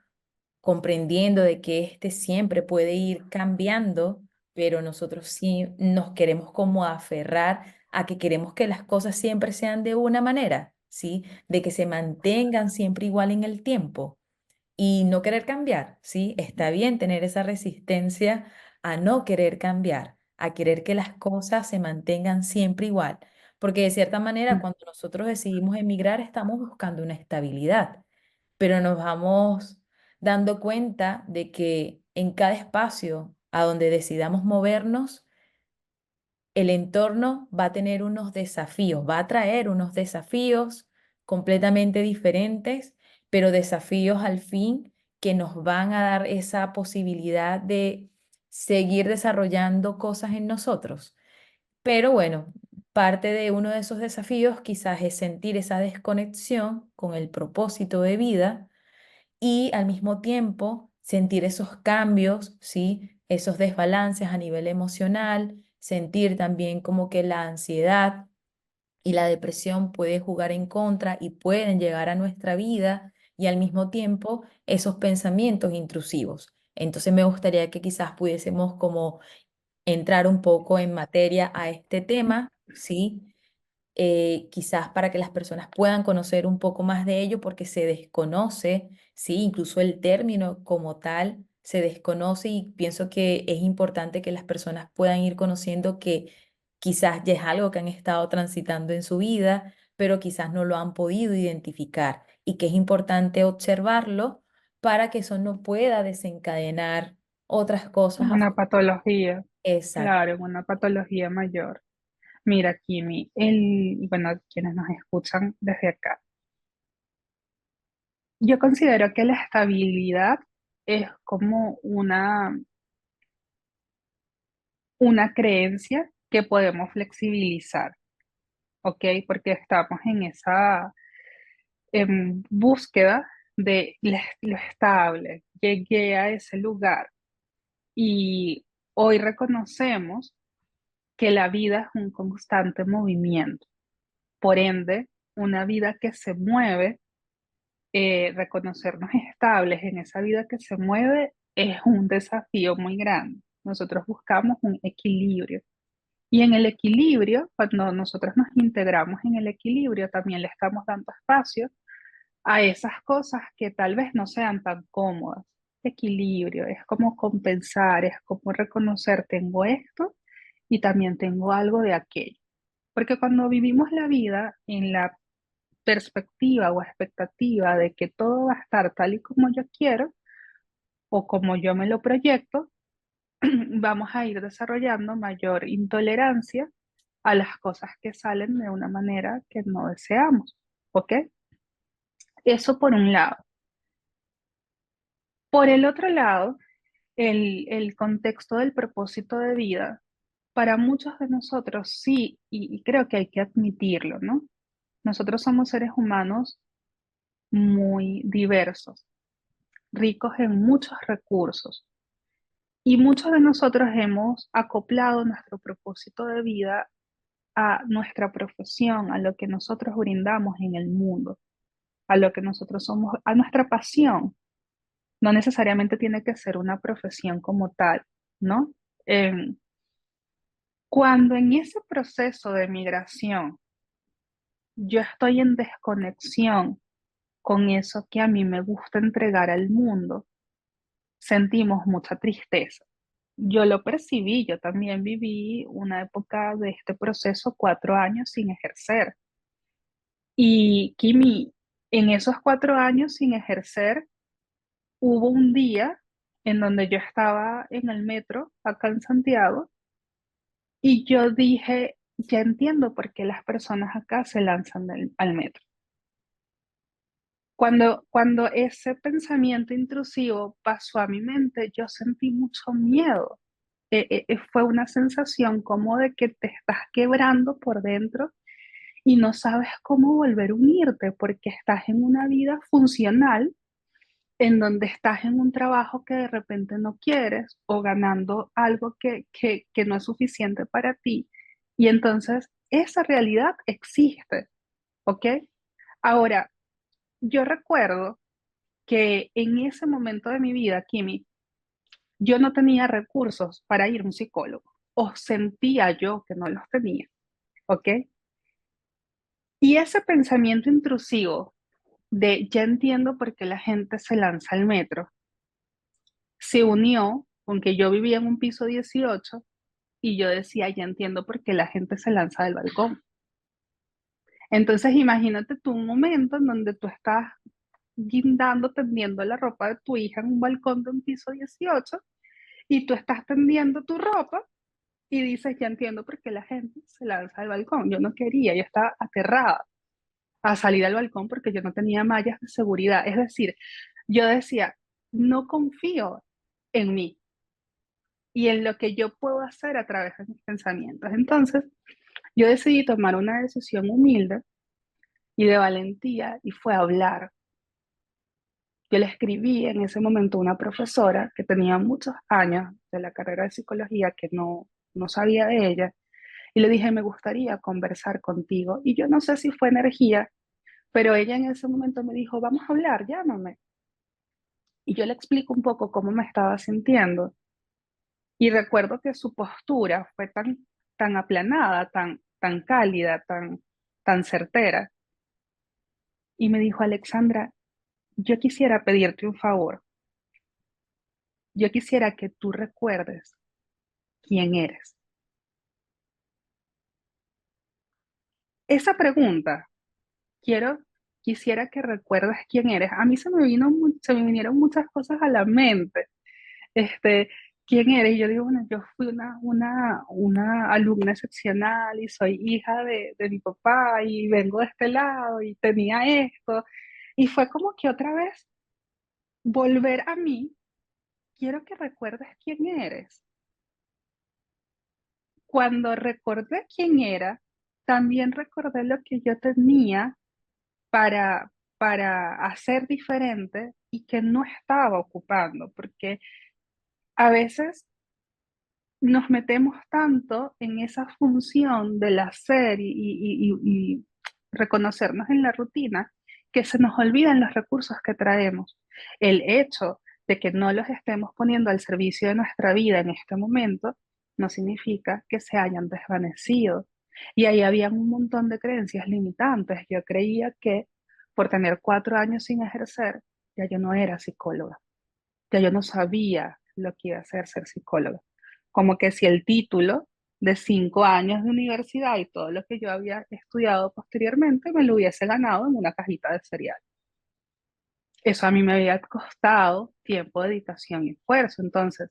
comprendiendo de que este siempre puede ir cambiando, pero nosotros sí nos queremos como aferrar a que queremos que las cosas siempre sean de una manera, ¿sí? De que se mantengan siempre igual en el tiempo y no querer cambiar, ¿sí? Está bien tener esa resistencia a no querer cambiar, a querer que las cosas se mantengan siempre igual. Porque de cierta manera, Mm. cuando nosotros decidimos emigrar, estamos buscando una estabilidad, pero nos vamos dando cuenta de que en cada espacio a donde decidamos movernos, el entorno va a tener unos desafíos, va a traer unos desafíos completamente diferentes, pero desafíos al fin que nos van a dar esa posibilidad de seguir desarrollando cosas en nosotros. Pero bueno, parte de uno de esos desafíos quizás es sentir esa desconexión con el propósito de vida y al mismo tiempo sentir esos cambios, ¿sí? Esos desbalances a nivel emocional, sentir también como que la ansiedad y la depresión pueden jugar en contra y pueden llegar a nuestra vida y al mismo tiempo esos pensamientos intrusivos. Entonces me gustaría que quizás pudiésemos como entrar un poco en materia a este tema, ¿sí? Quizás para que las personas puedan conocer un poco más de ello, porque se desconoce, sí, incluso el término como tal se desconoce y pienso que es importante que las personas puedan ir conociendo que quizás ya es algo que han estado transitando en su vida, pero quizás no lo han podido identificar y que es importante observarlo para que eso no pueda desencadenar otras cosas. Una patología, Exacto. claro, una patología mayor. Mira, Kimi, y bueno, quienes nos escuchan desde acá, yo considero que la estabilidad es como una creencia que podemos flexibilizar, ¿ok? Porque estamos en esa búsqueda de lo estable. Llegué a ese lugar y hoy reconocemos que la vida es un constante movimiento. Por ende, una vida que se mueve, reconocernos estables en esa vida que se mueve es un desafío muy grande. Nosotros buscamos un equilibrio. Y en el equilibrio, cuando nosotros nos integramos en el equilibrio, también le estamos dando espacio a esas cosas que tal vez no sean tan cómodas. Equilibrio, es como compensar, es como reconocer, tengo esto y también tengo algo de aquello. Porque cuando vivimos la vida en la perspectiva o expectativa de que todo va a estar tal y como yo quiero o como yo me lo proyecto, vamos a ir desarrollando mayor intolerancia a las cosas que salen de una manera que no deseamos. ¿Ok? Eso por un lado. Por el otro lado, el contexto del propósito de vida, para muchos de nosotros sí, y creo que hay que admitirlo, ¿no? Nosotros somos seres humanos muy diversos, ricos en muchos recursos, y muchos de nosotros hemos acoplado nuestro propósito de vida a nuestra profesión, a lo que nosotros brindamos en el mundo, a lo que nosotros somos, a nuestra pasión. No necesariamente tiene que ser una profesión como tal, ¿no? Em, Cuando en ese proceso de migración yo estoy en desconexión con eso que a mí me gusta entregar al mundo, sentimos mucha tristeza. Yo lo percibí, yo también viví una época de este proceso, 4 años sin ejercer. Y Kimi, en esos 4 años sin ejercer, hubo un día en donde yo estaba en el metro acá en Santiago y yo dije, ya entiendo por qué las personas acá se lanzan al metro. Cuando ese pensamiento intrusivo pasó a mi mente, yo sentí mucho miedo. Fue una sensación como de que te estás quebrando por dentro y no sabes cómo volver a unirte porque estás en una vida funcional en donde estás en un trabajo que de repente no quieres o ganando algo que no es suficiente para ti. Y entonces esa realidad existe, ¿ok? Ahora, yo recuerdo que en ese momento de mi vida, Kimi, yo no tenía recursos para ir a un psicólogo o sentía yo que no los tenía, ¿ok? Y ese pensamiento intrusivo de ya entiendo por qué la gente se lanza al metro, se unió aunque yo vivía en un piso 18 y yo decía, ya entiendo por qué la gente se lanza del balcón. Entonces imagínate tú un momento en donde tú estás guindando, tendiendo la ropa de tu hija en un balcón de un piso 18 y tú estás tendiendo tu ropa y dices, ya entiendo por qué la gente se lanza del balcón. Yo no quería, yo estaba aterrada a salir al balcón porque yo no tenía mallas de seguridad. Es decir, yo decía, no confío en mí y en lo que yo puedo hacer a través de mis pensamientos. Entonces, yo decidí tomar una decisión humilde y de valentía y fue hablar. Yo le escribí en ese momento a una profesora que tenía muchos años de la carrera de psicología que no sabía de ella y le dije, me gustaría conversar contigo. Y yo no sé si fue energía, pero ella en ese momento me dijo, vamos a hablar, llámame. Y yo le explico un poco cómo me estaba sintiendo. Y recuerdo que su postura fue tan aplanada, tan cálida, tan certera. Y me dijo, Alexandra, yo quisiera pedirte un favor. Yo quisiera que tú recuerdes quién eres. Esa pregunta, quiero, quisiera que recuerdes quién eres. A mí se me vinieron muchas cosas a la mente. Este, ¿Quién eres? Y yo digo, bueno, yo fui una alumna excepcional y soy hija de mi papá y vengo de este lado y tenía esto. Y fue como que otra vez volver a mí, quiero que recuerdes quién eres. Cuando recordé quién era, también recordé lo que yo tenía para, para hacer diferente y que no estaba ocupando, porque a veces nos metemos tanto en esa función del hacer y reconocernos en la rutina que se nos olvidan los recursos que traemos. El hecho de que no los estemos poniendo al servicio de nuestra vida en este momento no significa que se hayan desvanecido. Y ahí había un montón de creencias limitantes. Yo creía que por tener 4 años sin ejercer, ya yo no era psicóloga, ya yo no sabía lo que iba a hacer ser psicóloga. Como que si el título de 5 años de universidad y todo lo que yo había estudiado posteriormente me lo hubiese ganado en una cajita de cereal. Eso a mí me había costado tiempo, dedicación y esfuerzo. Entonces,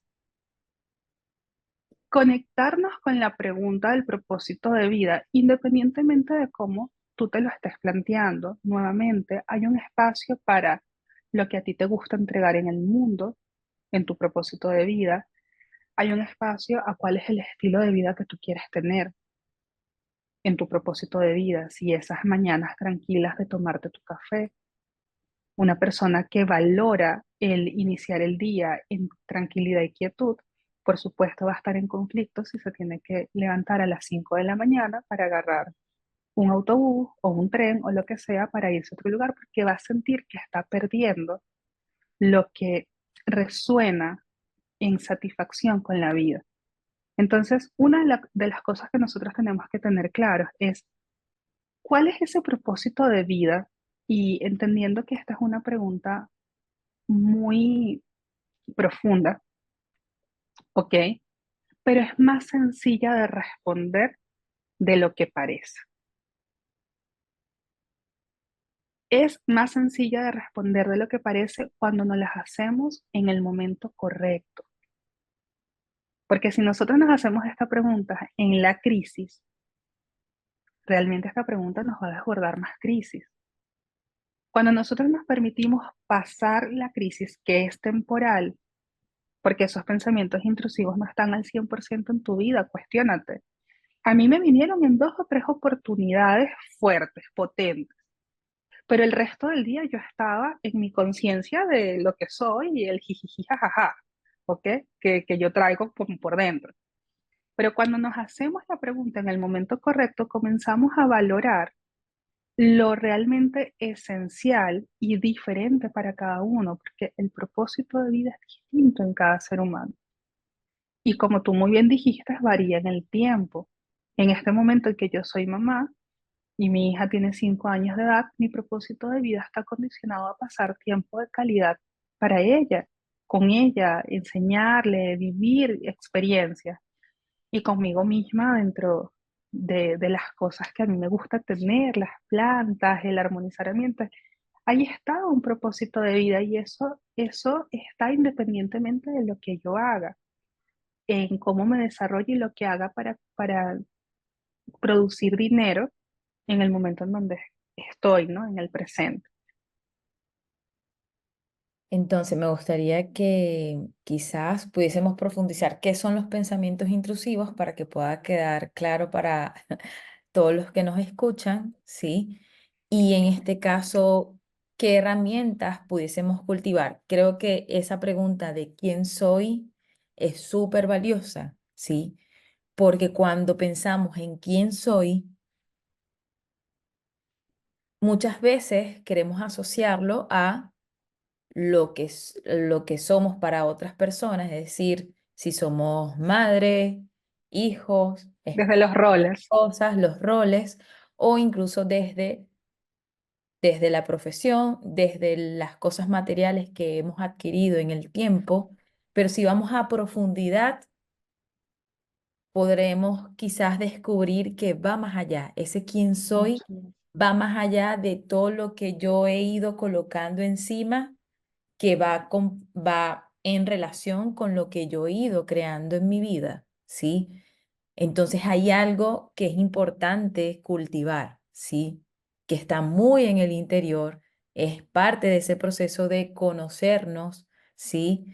conectarnos con la pregunta del propósito de vida, independientemente de cómo tú te lo estés planteando, nuevamente hay un espacio para lo que a ti te gusta entregar en el mundo, en tu propósito de vida. Hay un espacio a cuál es el estilo de vida que tú quieres tener en tu propósito de vida. Si esas mañanas tranquilas de tomarte tu café, una persona que valora el iniciar el día en tranquilidad y quietud, por supuesto va a estar en conflicto si se tiene que levantar a las 5 de la mañana para agarrar un autobús o un tren o lo que sea para irse a otro lugar, porque va a sentir que está perdiendo lo que resuena en satisfacción con la vida. Entonces, una de las cosas que nosotros tenemos que tener claro es cuál es ese propósito de vida y entendiendo que esta es una pregunta muy profunda, ¿ok? Pero es más sencilla de responder de lo que parece. Es más sencilla de responder de lo que parece cuando nos las hacemos en el momento correcto. Porque si nosotros nos hacemos esta pregunta en la crisis, realmente esta pregunta nos va a desbordar más crisis. Cuando nosotros nos permitimos pasar la crisis, que es temporal, porque esos pensamientos intrusivos no están al 100% en tu vida, cuestiónate. A mí me vinieron en 2 o 3 oportunidades fuertes, potentes, pero el resto del día yo estaba en mi conciencia de lo que soy y el jijiji jajaja, ¿ok? Que yo traigo por dentro. Pero cuando nos hacemos la pregunta en el momento correcto, comenzamos a valorar lo realmente esencial y diferente para cada uno, porque el propósito de vida es distinto en cada ser humano. Y como tú muy bien dijiste, varía en el tiempo. En este momento en que yo soy mamá y mi hija tiene 5 años de edad, mi propósito de vida está condicionado a pasar tiempo de calidad para ella. con ella, enseñarle, vivir experiencias y conmigo misma dentro de las cosas que a mí me gusta tener, las plantas, el armonizar ambientes. Ahí está un propósito de vida y eso está independientemente de lo que yo haga, en cómo me desarrolle y lo que haga para producir dinero en el momento en donde estoy, ¿no? En el presente. Entonces, me gustaría que quizás pudiésemos profundizar qué son los pensamientos intrusivos para que pueda quedar claro para todos los que nos escuchan, ¿sí? Y en este caso, ¿qué herramientas pudiésemos cultivar? Creo que esa pregunta de quién soy es súper valiosa, ¿sí? Porque cuando pensamos en quién soy, muchas veces queremos asociarlo a lo que somos para otras personas, es decir, si somos madre, hijos, Desde los roles. esposas, los roles, o incluso desde la profesión, desde las cosas materiales que hemos adquirido en el tiempo, pero si vamos a profundidad, podremos quizás descubrir que va más allá. Ese quién soy Así va más allá de todo lo que yo he ido colocando encima que va en relación con lo que yo he ido creando en mi vida, ¿sí? Entonces hay algo que es importante cultivar, ¿sí? Que está muy en el interior, es parte de ese proceso de conocernos, ¿sí?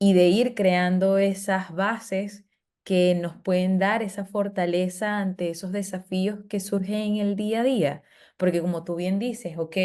Y de ir creando esas bases que nos pueden dar esa fortaleza ante esos desafíos que surgen en el día a día. Porque como tú bien dices, ok,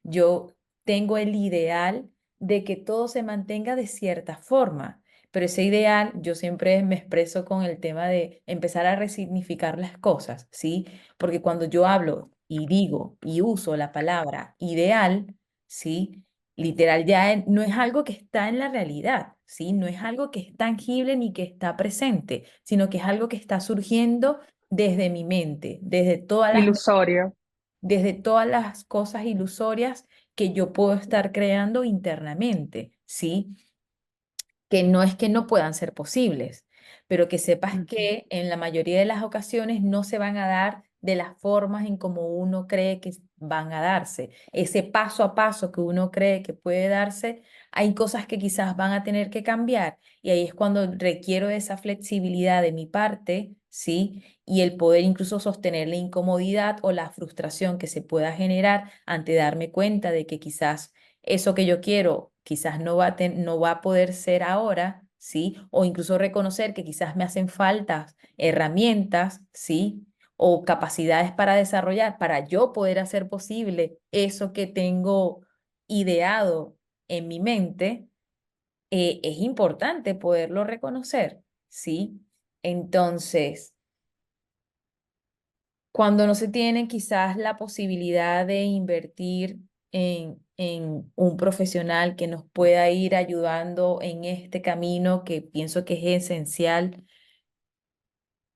yo tengo el ideal de que todo se mantenga de cierta forma, pero ese ideal, yo siempre me expreso con el tema de empezar a resignificar las cosas, ¿sí? Porque cuando yo hablo y digo y uso la palabra ideal, ¿sí? Literal ya no es algo que está en la realidad, ¿sí? No es algo que es tangible ni que está presente, sino que es algo que está surgiendo desde mi mente, ilusorio. desde todas las cosas ilusorias que yo puedo estar creando internamente, ¿sí? Que no es que no puedan ser posibles, pero que sepas Ujú. que en la mayoría de las ocasiones no se van a dar de las formas en como uno cree que van a darse. Ese paso a paso que uno cree que puede darse, hay cosas que quizás van a tener que cambiar y ahí es cuando requiero esa flexibilidad de mi parte, ¿sí? Y el poder incluso sostener la incomodidad o la frustración que se pueda generar ante darme cuenta de que quizás eso que yo quiero quizás no va a poder ser ahora, ¿sí? O incluso reconocer que quizás me hacen falta herramientas, ¿sí? O capacidades para desarrollar, para yo poder hacer posible eso que tengo ideado en mi mente, es importante poderlo reconocer, ¿sí? Entonces, cuando no se tiene quizás la posibilidad de invertir en un profesional que nos pueda ir ayudando en este camino que pienso que es esencial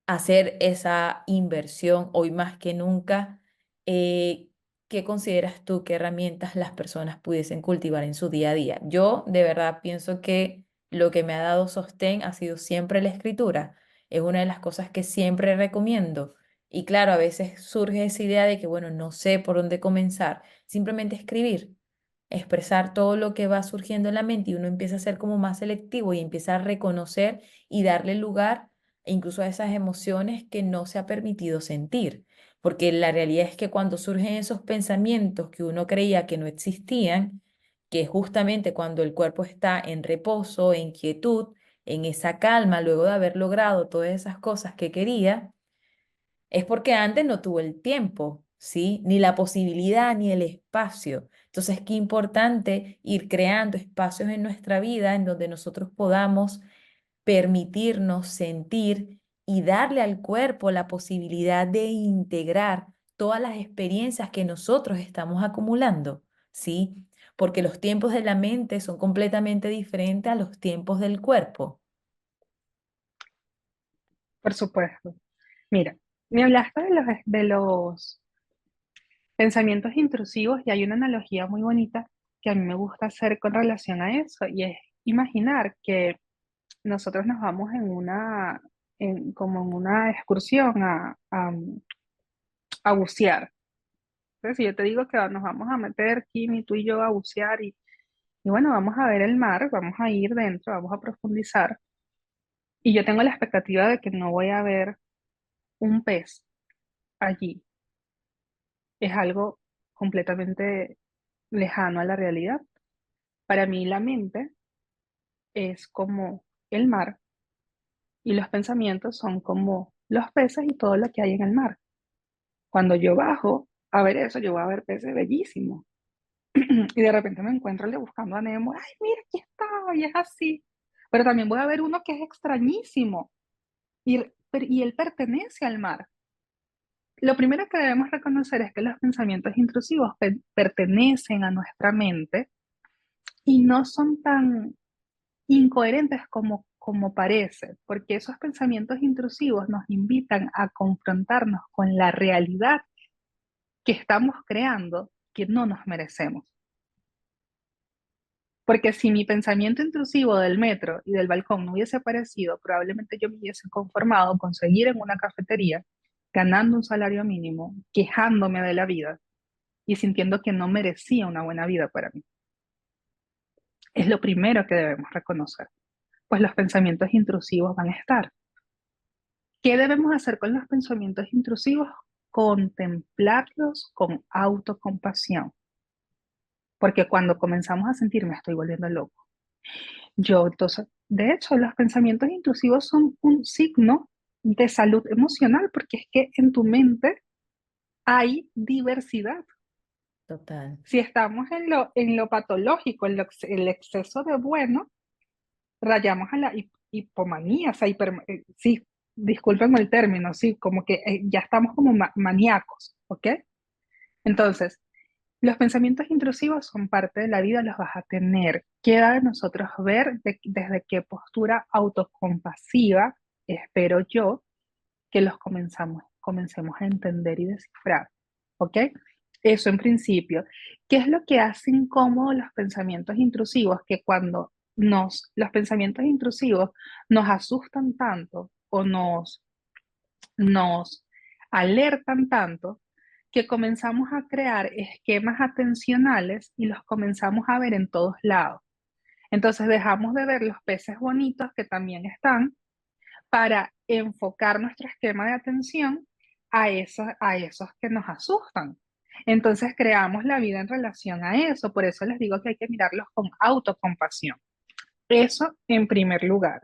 hacer esa inversión hoy más que nunca, eh, ¿qué consideras tú, qué herramientas las personas pudiesen cultivar en su día a día? Yo de verdad pienso que lo que me ha dado sostén ha sido siempre la escritura. Es una de las cosas que siempre recomiendo. Y claro, a veces surge esa idea de que, bueno, no sé por dónde comenzar. Simplemente escribir, expresar todo lo que va surgiendo en la mente y uno empieza a ser como más selectivo y empieza a reconocer y darle lugar incluso a esas emociones que no se ha permitido sentir. Porque la realidad es que cuando surgen esos pensamientos que uno creía que no existían, que es justamente cuando el cuerpo está en reposo, en quietud, en esa calma, luego de haber logrado todas esas cosas que quería, es porque antes no tuvo el tiempo, ¿sí? Ni la posibilidad, ni el espacio. Entonces, qué importante ir creando espacios en nuestra vida en donde nosotros podamos permitirnos sentir y darle al cuerpo la posibilidad de integrar todas las experiencias que nosotros estamos acumulando, ¿sí? Porque los tiempos de la mente son completamente diferentes a los tiempos del cuerpo. Por supuesto. Mira, me hablaste de los pensamientos intrusivos y hay una analogía muy bonita que a mí me gusta hacer con relación a eso y es imaginar que nosotros nos vamos como en una excursión a bucear. Entonces, si yo te digo que nos vamos a meter, Kimi, tú y yo, a bucear y bueno, vamos a ver el mar, vamos a ir dentro, vamos a profundizar. Y yo tengo la expectativa de que no voy a ver un pez allí. Es algo completamente lejano a la realidad. Para mí la mente es como el mar y los pensamientos son como los peces y todo lo que hay en el mar. Cuando yo bajo a ver eso, yo voy a ver peces bellísimos. Y de repente me encuentro el de buscando a Nemo. Ay, mira, aquí está, y es así. Pero también voy a ver uno que es extrañísimo y él pertenece al mar. Lo primero que debemos reconocer es que los pensamientos intrusivos pertenecen a nuestra mente y no son tan incoherentes como parece, porque esos pensamientos intrusivos nos invitan a confrontarnos con la realidad que estamos creando que no nos merecemos. Porque si mi pensamiento intrusivo del metro y del balcón no hubiese aparecido, probablemente yo me hubiese conformado con seguir en una cafetería, ganando un salario mínimo, quejándome de la vida y sintiendo que no merecía una buena vida para mí. Es lo primero que debemos reconocer, pues los pensamientos intrusivos van a estar. ¿Qué debemos hacer con los pensamientos intrusivos? Contemplarlos con autocompasión, porque cuando comenzamos a sentir me estoy volviendo loco, entonces, de hecho, los pensamientos intrusivos son un signo de salud emocional, porque es que en tu mente hay diversidad. Total. Si estamos en lo patológico, el exceso de bueno, rayamos a la hipomanía, o sea, sí, discúlpenme el término, sí, como que ya estamos como maníacos, ¿ok? Entonces, los pensamientos intrusivos son parte de la vida, los vas a tener. Queda de nosotros ver desde qué postura autocompasiva, espero yo, que comencemos a entender y descifrar. ¿Ok? Eso en principio. ¿Qué es lo que hace incómodo los pensamientos intrusivos? Que cuando los pensamientos intrusivos nos asustan tanto o nos alertan tanto que comenzamos a crear esquemas atencionales y los comenzamos a ver en todos lados. Entonces dejamos de ver los peces bonitos que también están para enfocar nuestro esquema de atención a esos que nos asustan. Entonces creamos la vida en relación a eso. Por eso les digo que hay que mirarlos con autocompasión. Eso en primer lugar.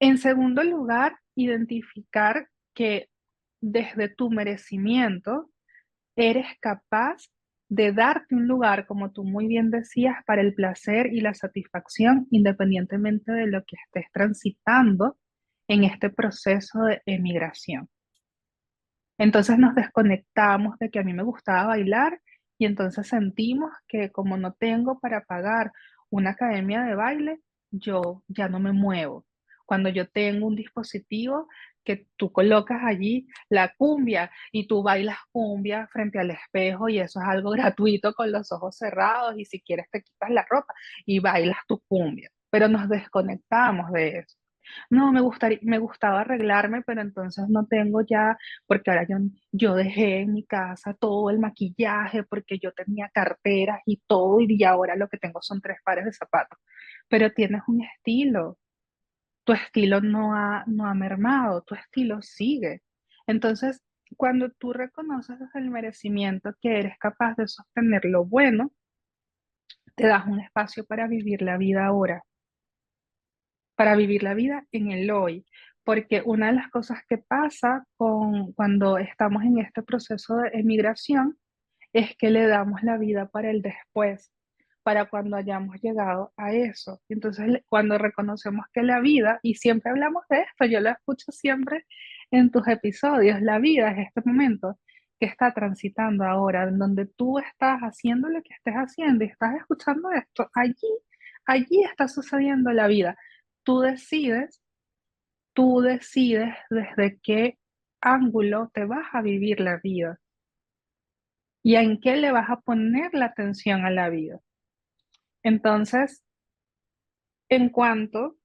En segundo lugar, identificar que desde tu merecimiento eres capaz de darte un lugar, como tú muy bien decías, para el placer y la satisfacción, independientemente de lo que estés transitando en este proceso de emigración. Entonces nos desconectamos de que a mí me gustaba bailar y entonces sentimos que como no tengo para pagar una academia de baile, yo ya no me muevo. Cuando yo tengo un dispositivo que tú colocas allí la cumbia y tú bailas cumbia frente al espejo y eso es algo gratuito con los ojos cerrados y si quieres te quitas la ropa y bailas tu cumbia, pero nos desconectamos de eso. No, me gustaba arreglarme, pero entonces no tengo ya porque ahora yo dejé en mi casa todo el maquillaje, porque yo tenía carteras y todo, y ahora lo que tengo son 3 pares de zapatos. Pero tienes un estilo, tu estilo no ha mermado, tu estilo sigue. Entonces, cuando tú reconoces desde el merecimiento que eres capaz de sostener lo bueno, te das un espacio para vivir la vida ahora, para vivir la vida en el hoy. Porque una de las cosas que pasa cuando estamos en este proceso de emigración es que le damos la vida para el después, para cuando hayamos llegado a eso. Entonces, cuando reconocemos que la vida, y siempre hablamos de esto, yo lo escucho siempre en tus episodios, la vida es este momento que está transitando ahora, en donde tú estás haciendo lo que estés haciendo y estás escuchando esto, allí está sucediendo la vida. Tú decides, tú decides desde qué ángulo te vas a vivir la vida y en qué le vas a poner la atención a la vida. Entonces, En cuanto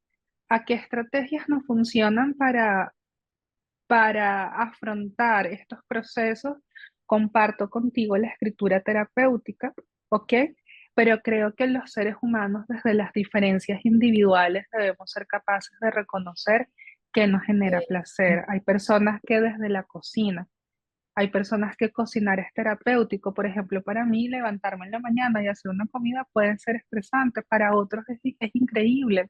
a qué estrategias nos funcionan para afrontar estos procesos, comparto contigo la escritura terapéutica, ¿ok? Pero creo que los seres humanos, desde las diferencias individuales, debemos ser capaces de reconocer que nos genera placer. Hay personas que desde la cocina, hay personas que cocinar es terapéutico. Por ejemplo, para mí, levantarme en la mañana y hacer una comida puede ser estresante, para otros es increíble.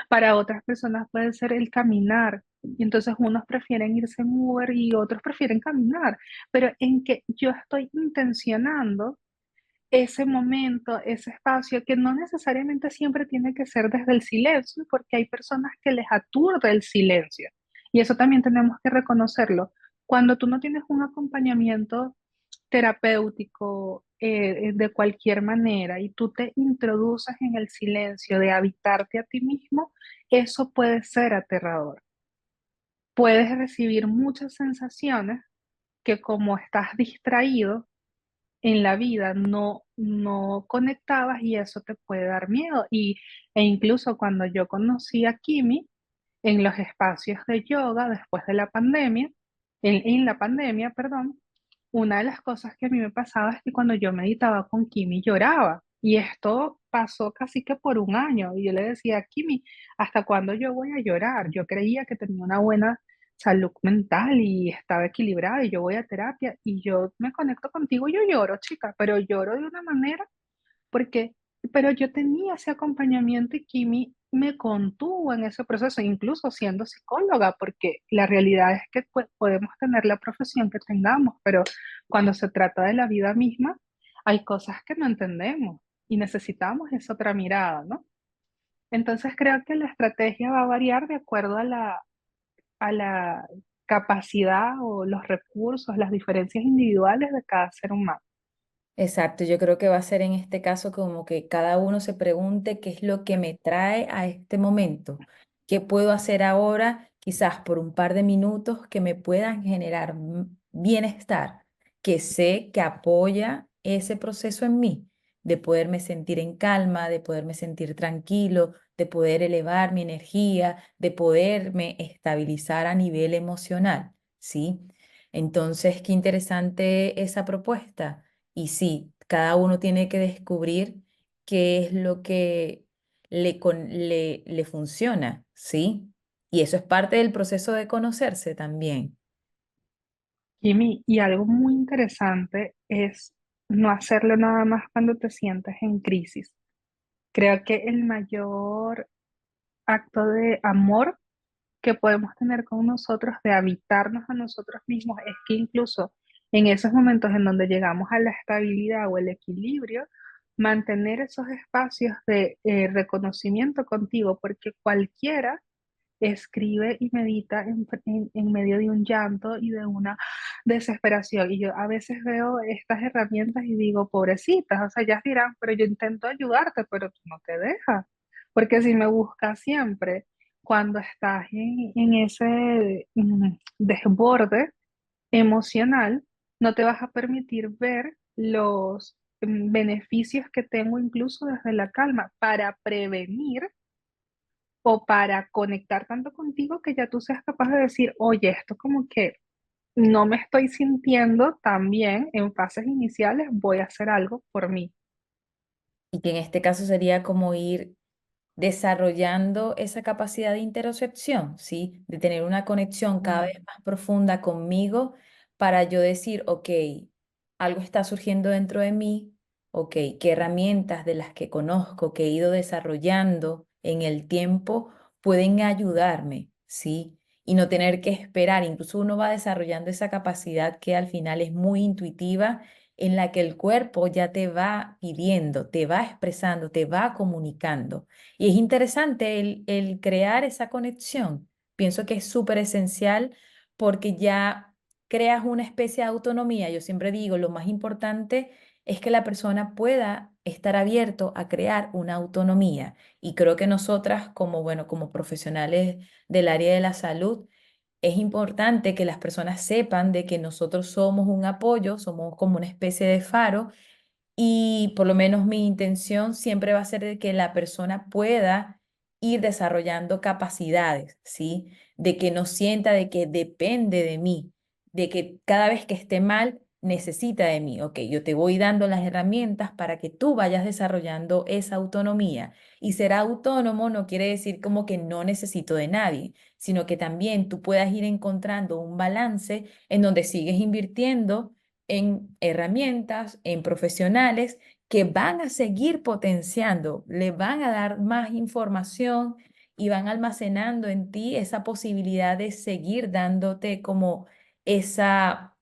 Para otras personas puede ser el caminar. Y entonces unos prefieren irse en Uber y otros prefieren caminar. Pero en que yo estoy intencionando ese momento, ese espacio, que no necesariamente siempre tiene que ser desde el silencio, porque hay personas que les aturde el silencio. Y eso también tenemos que reconocerlo. Cuando tú no tienes un acompañamiento terapéutico de cualquier manera y tú te introduces en el silencio de habitarte a ti mismo, eso puede ser aterrador. Puedes recibir muchas sensaciones que como estás distraído en la vida no conectabas y eso te puede dar miedo. E incluso cuando yo conocí a Kimi en los espacios de yoga después de la pandemia, en la pandemia, perdón, una de las cosas que a mí me pasaba es que cuando yo meditaba con Kimi lloraba. Y esto pasó casi que por un año. Y yo le decía a Kimi, ¿hasta cuándo yo voy a llorar? Yo creía que tenía una buena salud mental y estaba equilibrada y yo voy a terapia y yo me conecto contigo y yo lloro, chica, pero lloro de una manera porque, pero yo tenía ese acompañamiento y Kimi me contuvo en ese proceso, incluso siendo psicóloga, porque la realidad es que podemos tener la profesión que tengamos, pero cuando se trata de la vida misma, hay cosas que no entendemos y necesitamos esa otra mirada, ¿no? Entonces creo que la estrategia va a variar de acuerdo a la capacidad o los recursos, las diferencias individuales de cada ser humano. Exacto, yo creo que va a ser en este caso como que cada uno se pregunte qué es lo que me trae a este momento, qué puedo hacer ahora, quizás por un par de minutos que me puedan generar bienestar, que sé que apoya ese proceso en mí, de poderme sentir en calma, de poderme sentir tranquilo, de poder elevar mi energía, de poderme estabilizar a nivel emocional, ¿sí? Entonces, qué interesante esa propuesta. Y sí, cada uno tiene que descubrir qué es lo que le funciona, ¿sí? Y eso es parte del proceso de conocerse también. Jimmy, y algo muy interesante es no hacerlo nada más cuando te sientes en crisis. Creo que el mayor acto de amor que podemos tener con nosotros, de habitarnos a nosotros mismos, es que incluso en esos momentos en donde llegamos a la estabilidad o el equilibrio, mantener esos espacios de reconocimiento contigo, porque cualquiera escribe y medita en medio de un llanto y de una desesperación. Y yo a veces veo estas herramientas y digo, pobrecitas, o sea, ya dirán, pero yo intento ayudarte, pero tú no te dejas. Porque si me buscas siempre, cuando estás en ese desborde emocional, no te vas a permitir ver los beneficios que tengo incluso desde la calma para prevenir o para conectar tanto contigo que ya tú seas capaz de decir, oye, esto como que no me estoy sintiendo tan bien en fases iniciales, voy a hacer algo por mí. Y que en este caso sería como ir desarrollando esa capacidad de interocepción, ¿sí? De tener una conexión cada vez Mm. más profunda conmigo para yo decir, ok, algo está surgiendo dentro de mí, ok, qué herramientas de las que conozco, que he ido desarrollando en el tiempo pueden ayudarme, ¿sí? Y no tener que esperar, incluso uno va desarrollando esa capacidad que al final es muy intuitiva en la que el cuerpo ya te va pidiendo, te va expresando, te va comunicando. Y es interesante el crear esa conexión. Pienso que es súper esencial porque ya creas una especie de autonomía. Yo siempre digo, lo más importante es que la persona pueda estar abierto a crear una autonomía. Y creo que nosotras, como, bueno, como profesionales del área de la salud, es importante que las personas sepan de que nosotros somos un apoyo, somos como una especie de faro y por lo menos mi intención siempre va a ser de que la persona pueda ir desarrollando capacidades, ¿sí? De que no sienta de que depende de mí, de que cada vez que esté mal necesita de mí. Ok, yo te voy dando las herramientas para que tú vayas desarrollando esa autonomía. Y ser autónomo no quiere decir como que no necesito de nadie, sino que también tú puedas ir encontrando un balance en donde sigues invirtiendo en herramientas, en profesionales que van a seguir potenciando, le van a dar más información y van almacenando en ti esa posibilidad de seguir dándote como esa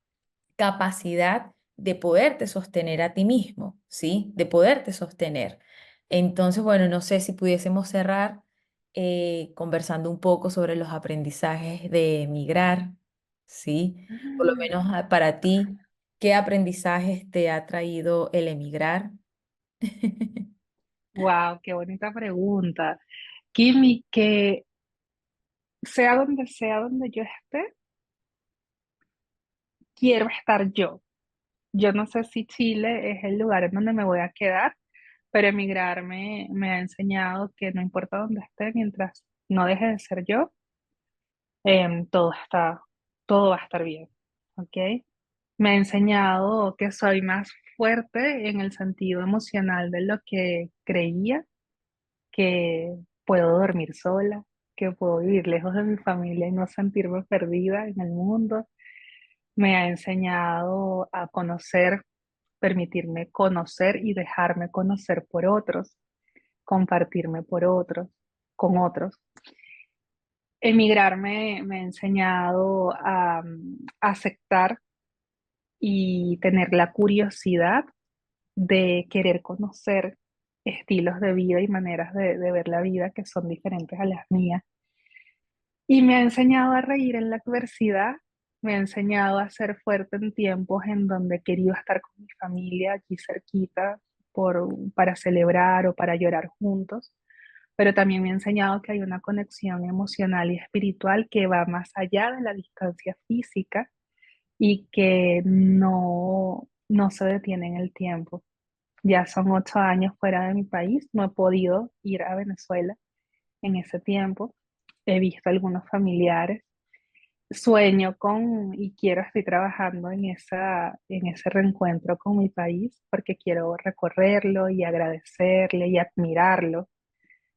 capacidad de poderte sostener a ti mismo, ¿sí? De poderte sostener. Entonces, bueno, no sé si pudiésemos cerrar conversando un poco sobre los aprendizajes de emigrar, ¿sí? Por lo menos para ti, ¿qué aprendizajes te ha traído el emigrar? Wow, qué bonita pregunta. Kimi, que sea donde yo esté, quiero estar yo. Yo no sé si Chile es el lugar en donde me voy a quedar, pero emigrar me ha enseñado que no importa dónde esté, mientras no deje de ser yo, todo todo va a estar bien, ¿ok? Me ha enseñado que soy más fuerte en el sentido emocional de lo que creía, que puedo dormir sola, que puedo vivir lejos de mi familia y no sentirme perdida en el mundo. Me ha enseñado a conocer, permitirme conocer y dejarme conocer por otros, compartirme por otros, con otros. Emigrar me ha enseñado a aceptar y tener la curiosidad de querer conocer estilos de vida y maneras de ver la vida que son diferentes a las mías. Y me ha enseñado a reír en la adversidad, me ha enseñado a ser fuerte en tiempos en donde he querido estar con mi familia aquí cerquita para celebrar o para llorar juntos, pero también me ha enseñado que hay una conexión emocional y espiritual que va más allá de la distancia física y que no se detiene en el tiempo. Ya son 8 años fuera de mi país, no he podido ir a Venezuela en ese tiempo. He visto algunos familiares. Sueño con y quiero, estoy trabajando en ese reencuentro con mi país porque quiero recorrerlo y agradecerle y admirarlo,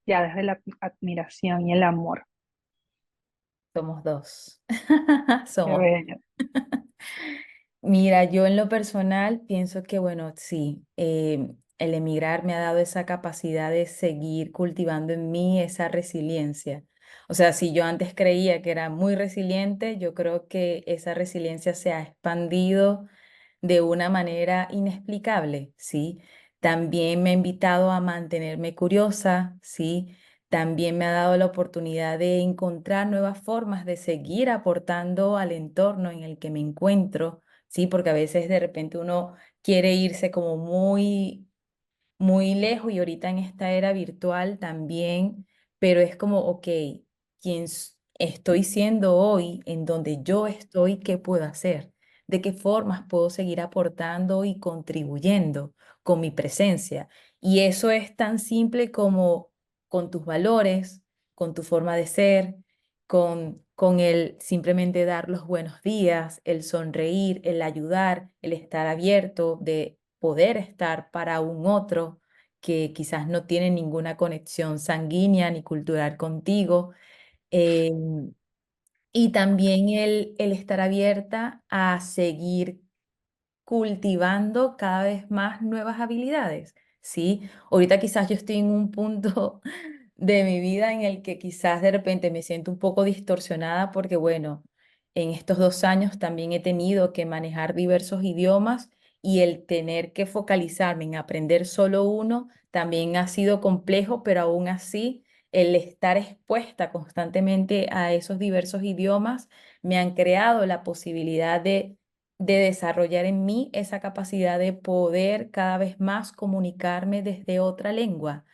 ya desde la admiración y el amor. Somos dos. Qué Somos. bello. Mira, yo en lo personal pienso que, bueno, sí, el emigrar me ha dado esa capacidad de seguir cultivando en mí esa resiliencia. O sea, si yo antes creía que era muy resiliente, yo creo que esa resiliencia se ha expandido de una manera inexplicable, ¿sí? También me ha invitado a mantenerme curiosa, ¿sí? También me ha dado la oportunidad de encontrar nuevas formas de seguir aportando al entorno en el que me encuentro, ¿sí? Porque a veces de repente uno quiere irse como muy lejos y ahorita en esta era virtual también, pero es como, ok, estoy siendo hoy, en donde yo estoy, ¿qué puedo hacer? ¿De qué formas puedo seguir aportando y contribuyendo con mi presencia? Y eso es tan simple como con tus valores, con tu forma de ser, con el simplemente dar los buenos días, el sonreír, el ayudar, el estar abierto de poder estar para un otro que quizás no tiene ninguna conexión sanguínea ni cultural contigo. em, y también el estar abierta a seguir cultivando cada vez más nuevas habilidades, ¿sí? Ahorita quizás yo estoy en un punto de mi vida en el que quizás de repente me siento un poco distorsionada porque, bueno, en estos 2 años también he tenido que manejar diversos idiomas y el tener que focalizarme en aprender solo uno también ha sido complejo, pero aún así el estar expuesta constantemente a esos diversos idiomas me han creado la posibilidad de desarrollar en mí esa capacidad de poder cada vez más comunicarme desde otra lengua.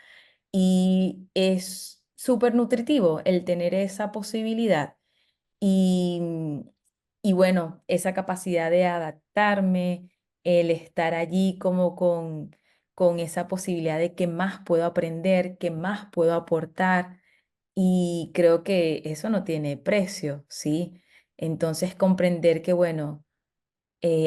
Y es súper nutritivo el tener esa posibilidad. Y, y bueno, esa capacidad de adaptarme, el estar allí como con esa posibilidad de que más puedo aprender, que más puedo aportar. y creo que eso no tiene precio, ¿sí? Entonces comprender que, bueno,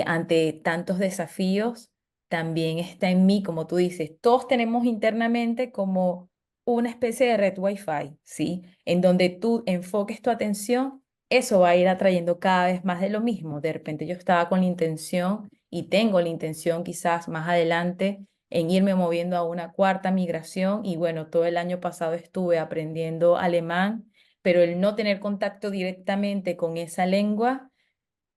ante tantos desafíos, también está en mí, como tú dices, todos tenemos internamente como una especie de red Wi-Fi, ¿sí? En donde tú enfoques tu atención, eso va a ir atrayendo cada vez más de lo mismo. De repente yo estaba con la intención y tengo la intención quizás más adelante en irme moviendo a una cuarta migración y bueno, todo el año pasado estuve aprendiendo alemán, pero el no tener contacto directamente con esa lengua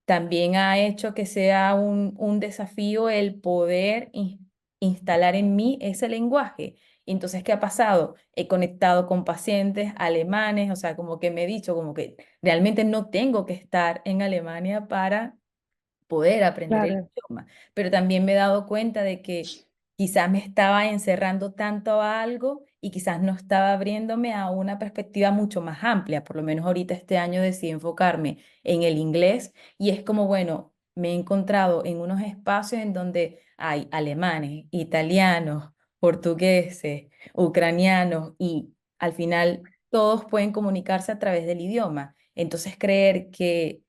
también ha hecho que sea un desafío el poder instalar en mí ese lenguaje. Entonces, ¿qué ha pasado? He conectado con pacientes alemanes, o sea, como que me he dicho, como que realmente no tengo que estar en Alemania para poder aprender el Claro, idioma, pero también me he dado cuenta de que quizás me estaba encerrando tanto a algo y quizás no estaba abriéndome a una perspectiva mucho más amplia. Por lo menos ahorita este año decidí enfocarme en el inglés y es como, bueno, me he encontrado en unos espacios en donde hay alemanes, italianos, portugueses, ucranianos y al final todos pueden comunicarse a través del idioma. Entonces creer que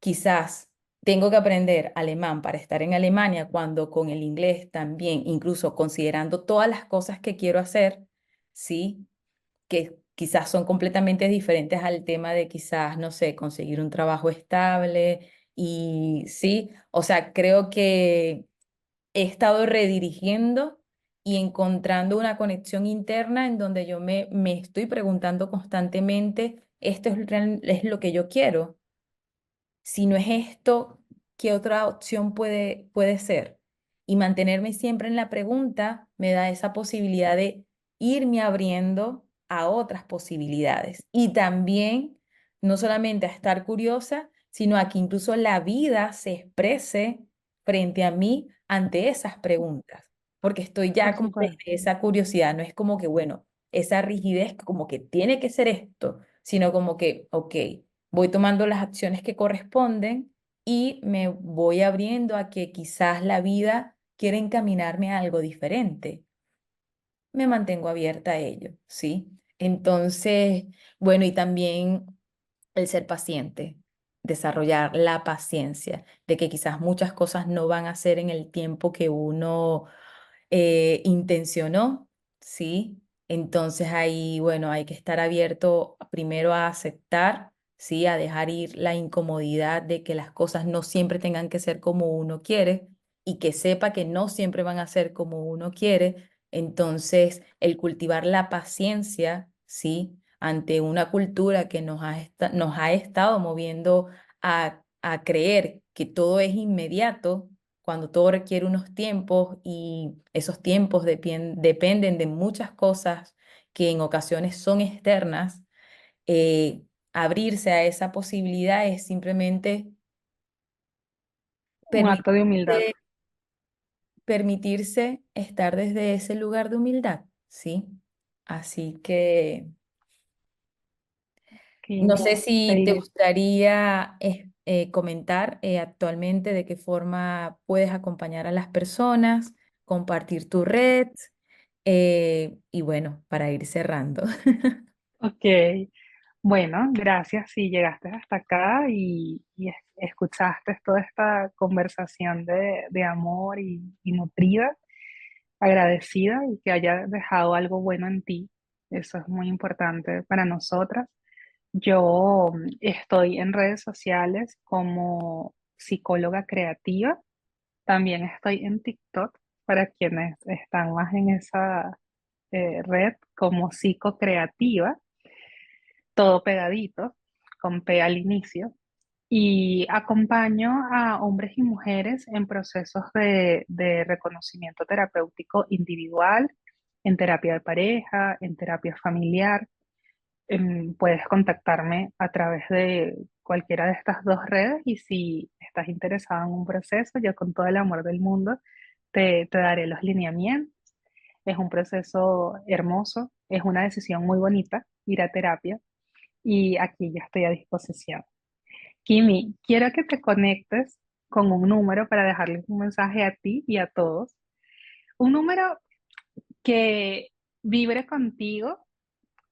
quizás tengo que aprender alemán para estar en Alemania cuando con el inglés también, incluso considerando todas las cosas que quiero hacer, sí, que quizás son completamente diferentes al tema de quizás, no sé, conseguir un trabajo estable y sí, o sea, creo que he estado redirigiendo y encontrando una conexión interna en donde yo me estoy preguntando constantemente, ¿esto es lo que yo quiero? Si no es esto, ¿qué otra opción puede ser? Y mantenerme siempre en la pregunta me da esa posibilidad de irme abriendo a otras posibilidades. Y también, no solamente a estar curiosa, sino a que incluso la vida se exprese frente a mí ante esas preguntas. Porque estoy por ya como desde supuesto. esa curiosidad, no es como que, bueno, esa rigidez como que tiene que ser esto, sino como que, ok, voy tomando las acciones que corresponden y me voy abriendo a que quizás la vida quiera encaminarme a algo diferente. Me mantengo abierta a ello, ¿sí? Entonces, bueno, y también el ser paciente, desarrollar la paciencia de que quizás muchas cosas no van a ser en el tiempo que uno intencionó, ¿sí? Entonces ahí, bueno, hay que estar abierto primero a aceptar, ¿sí? A dejar ir la incomodidad de que las cosas no siempre tengan que ser como uno quiere y que sepa que no siempre van a ser como uno quiere. Entonces, el cultivar la paciencia, ¿sí? Ante una cultura que nos ha estado moviendo a creer que todo es inmediato cuando todo requiere unos tiempos y esos tiempos dependen de muchas cosas que en ocasiones son externas, abrirse a esa posibilidad es simplemente Un acto de humildad. permitirse, permitirse estar desde ese lugar de humildad, ¿sí? Así que no sé Kimi, si te seguir. gustaría comentar actualmente de qué forma puedes acompañar a las personas, compartir tu red y bueno, para ir cerrando. Ok, bueno, gracias si llegaste hasta acá y escuchaste toda esta conversación de amor y nutrida, agradecida y que haya dejado algo bueno en ti. Eso es muy importante para nosotras. Yo estoy en redes sociales como psicóloga creativa. También estoy en TikTok para quienes están más en esa red como psicocreativa, todo pegadito, con P al inicio. Y acompaño a hombres y mujeres en procesos de reconocimiento terapéutico individual, en terapia de pareja, en terapia familiar. Puedes contactarme a través de cualquiera de estas dos redes y si estás interesado en un proceso, yo con todo el amor del mundo te daré los lineamientos. Es un proceso hermoso, es una decisión muy bonita ir a terapia y aquí ya estoy a disposición. Kimi, quiero que te conectes con un número para dejarles un mensaje a ti y a todos. Un número que vibre contigo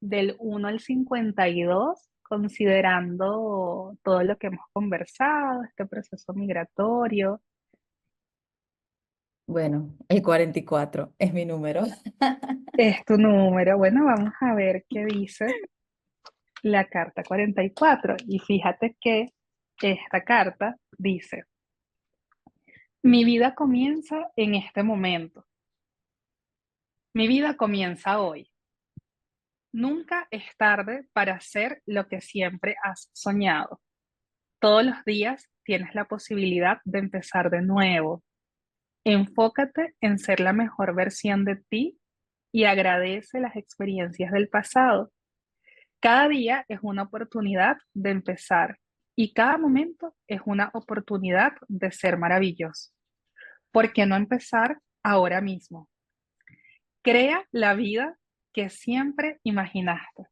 del 1 al 52, considerando todo lo que hemos conversado, este proceso migratorio. Bueno, el 44 es mi número. Es tu número. Bueno, vamos a ver qué dice la carta 44. Y fíjate que esta carta dice, mi vida comienza en este momento. Mi vida comienza hoy. Nunca es tarde para hacer lo que siempre has soñado. Todos los días tienes la posibilidad de empezar de nuevo. Enfócate en ser la mejor versión de ti y agradece las experiencias del pasado. Cada día es una oportunidad de empezar y cada momento es una oportunidad de ser maravilloso. ¿Por qué no empezar ahora mismo? Crea la vida que siempre imaginaste.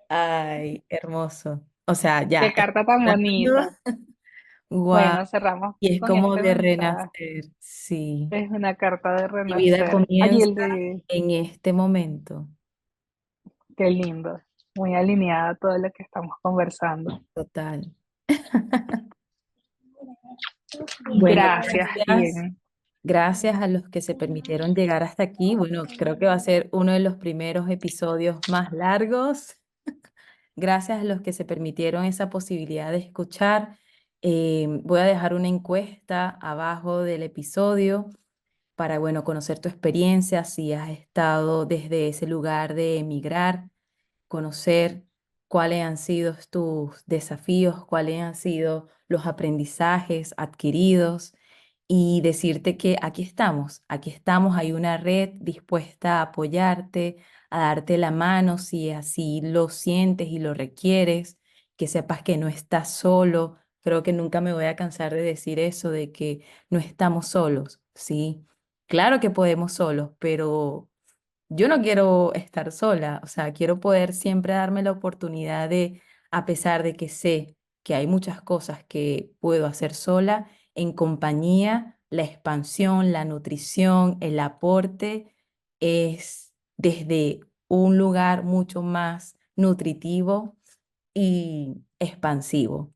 Ay, hermoso. O sea, ya, Qué carta tan bonita. wow. Bueno, cerramos Y es con como este de mensaje. renacer, sí. Es una carta de Mi vida renacer. Ay, comienza el de, en este momento, qué lindo. Muy alineada a todo lo que estamos conversando. total. Bueno, Gracias, gracias. Kim. Gracias a los que se permitieron llegar hasta aquí. Bueno, creo que va a ser uno de los primeros episodios más largos. Gracias a los que se permitieron esa posibilidad de escuchar. Voy a dejar una encuesta abajo del episodio para, bueno, conocer tu experiencia, si has estado desde ese lugar de emigrar, conocer cuáles han sido tus desafíos, cuáles han sido los aprendizajes adquiridos y decirte que aquí estamos, hay una red dispuesta a apoyarte, a darte la mano si así lo sientes y lo requieres, que sepas que no estás solo. Creo que nunca me voy a cansar de decir eso, de que no estamos solos, ¿sí? Claro que podemos solos, pero yo no quiero estar sola, o sea, quiero poder siempre darme la oportunidad de, a pesar de que sé que hay muchas cosas que puedo hacer sola, en compañía, la expansión, la nutrición, el aporte es desde un lugar mucho más nutritivo y expansivo.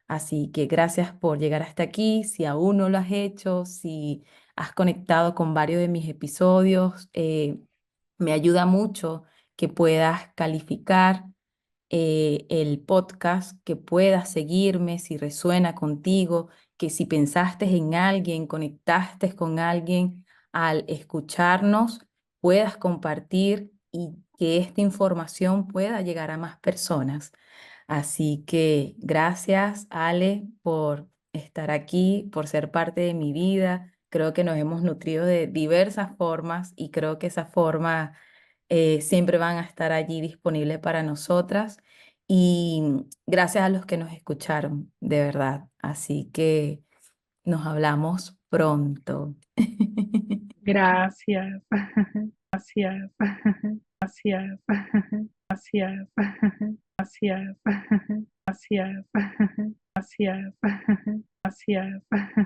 Así que gracias por llegar hasta aquí. Si aún no lo has hecho, si has conectado con varios de mis episodios, me ayuda mucho que puedas calificar el podcast, que puedas seguirme si resuena contigo, que si pensaste en alguien, conectaste con alguien al escucharnos, puedas compartir y que esta información pueda llegar a más personas. Así que gracias, Ale, por estar aquí, por ser parte de mi vida. Creo que nos hemos nutrido de diversas formas y creo que esas formas siempre van a estar allí disponibles para nosotras. Y gracias a los que nos escucharon, de verdad. Así que nos hablamos pronto. Gracias. Gracias. Gracias. Gracias. Gracias. Gracias. Gracias. Gracias.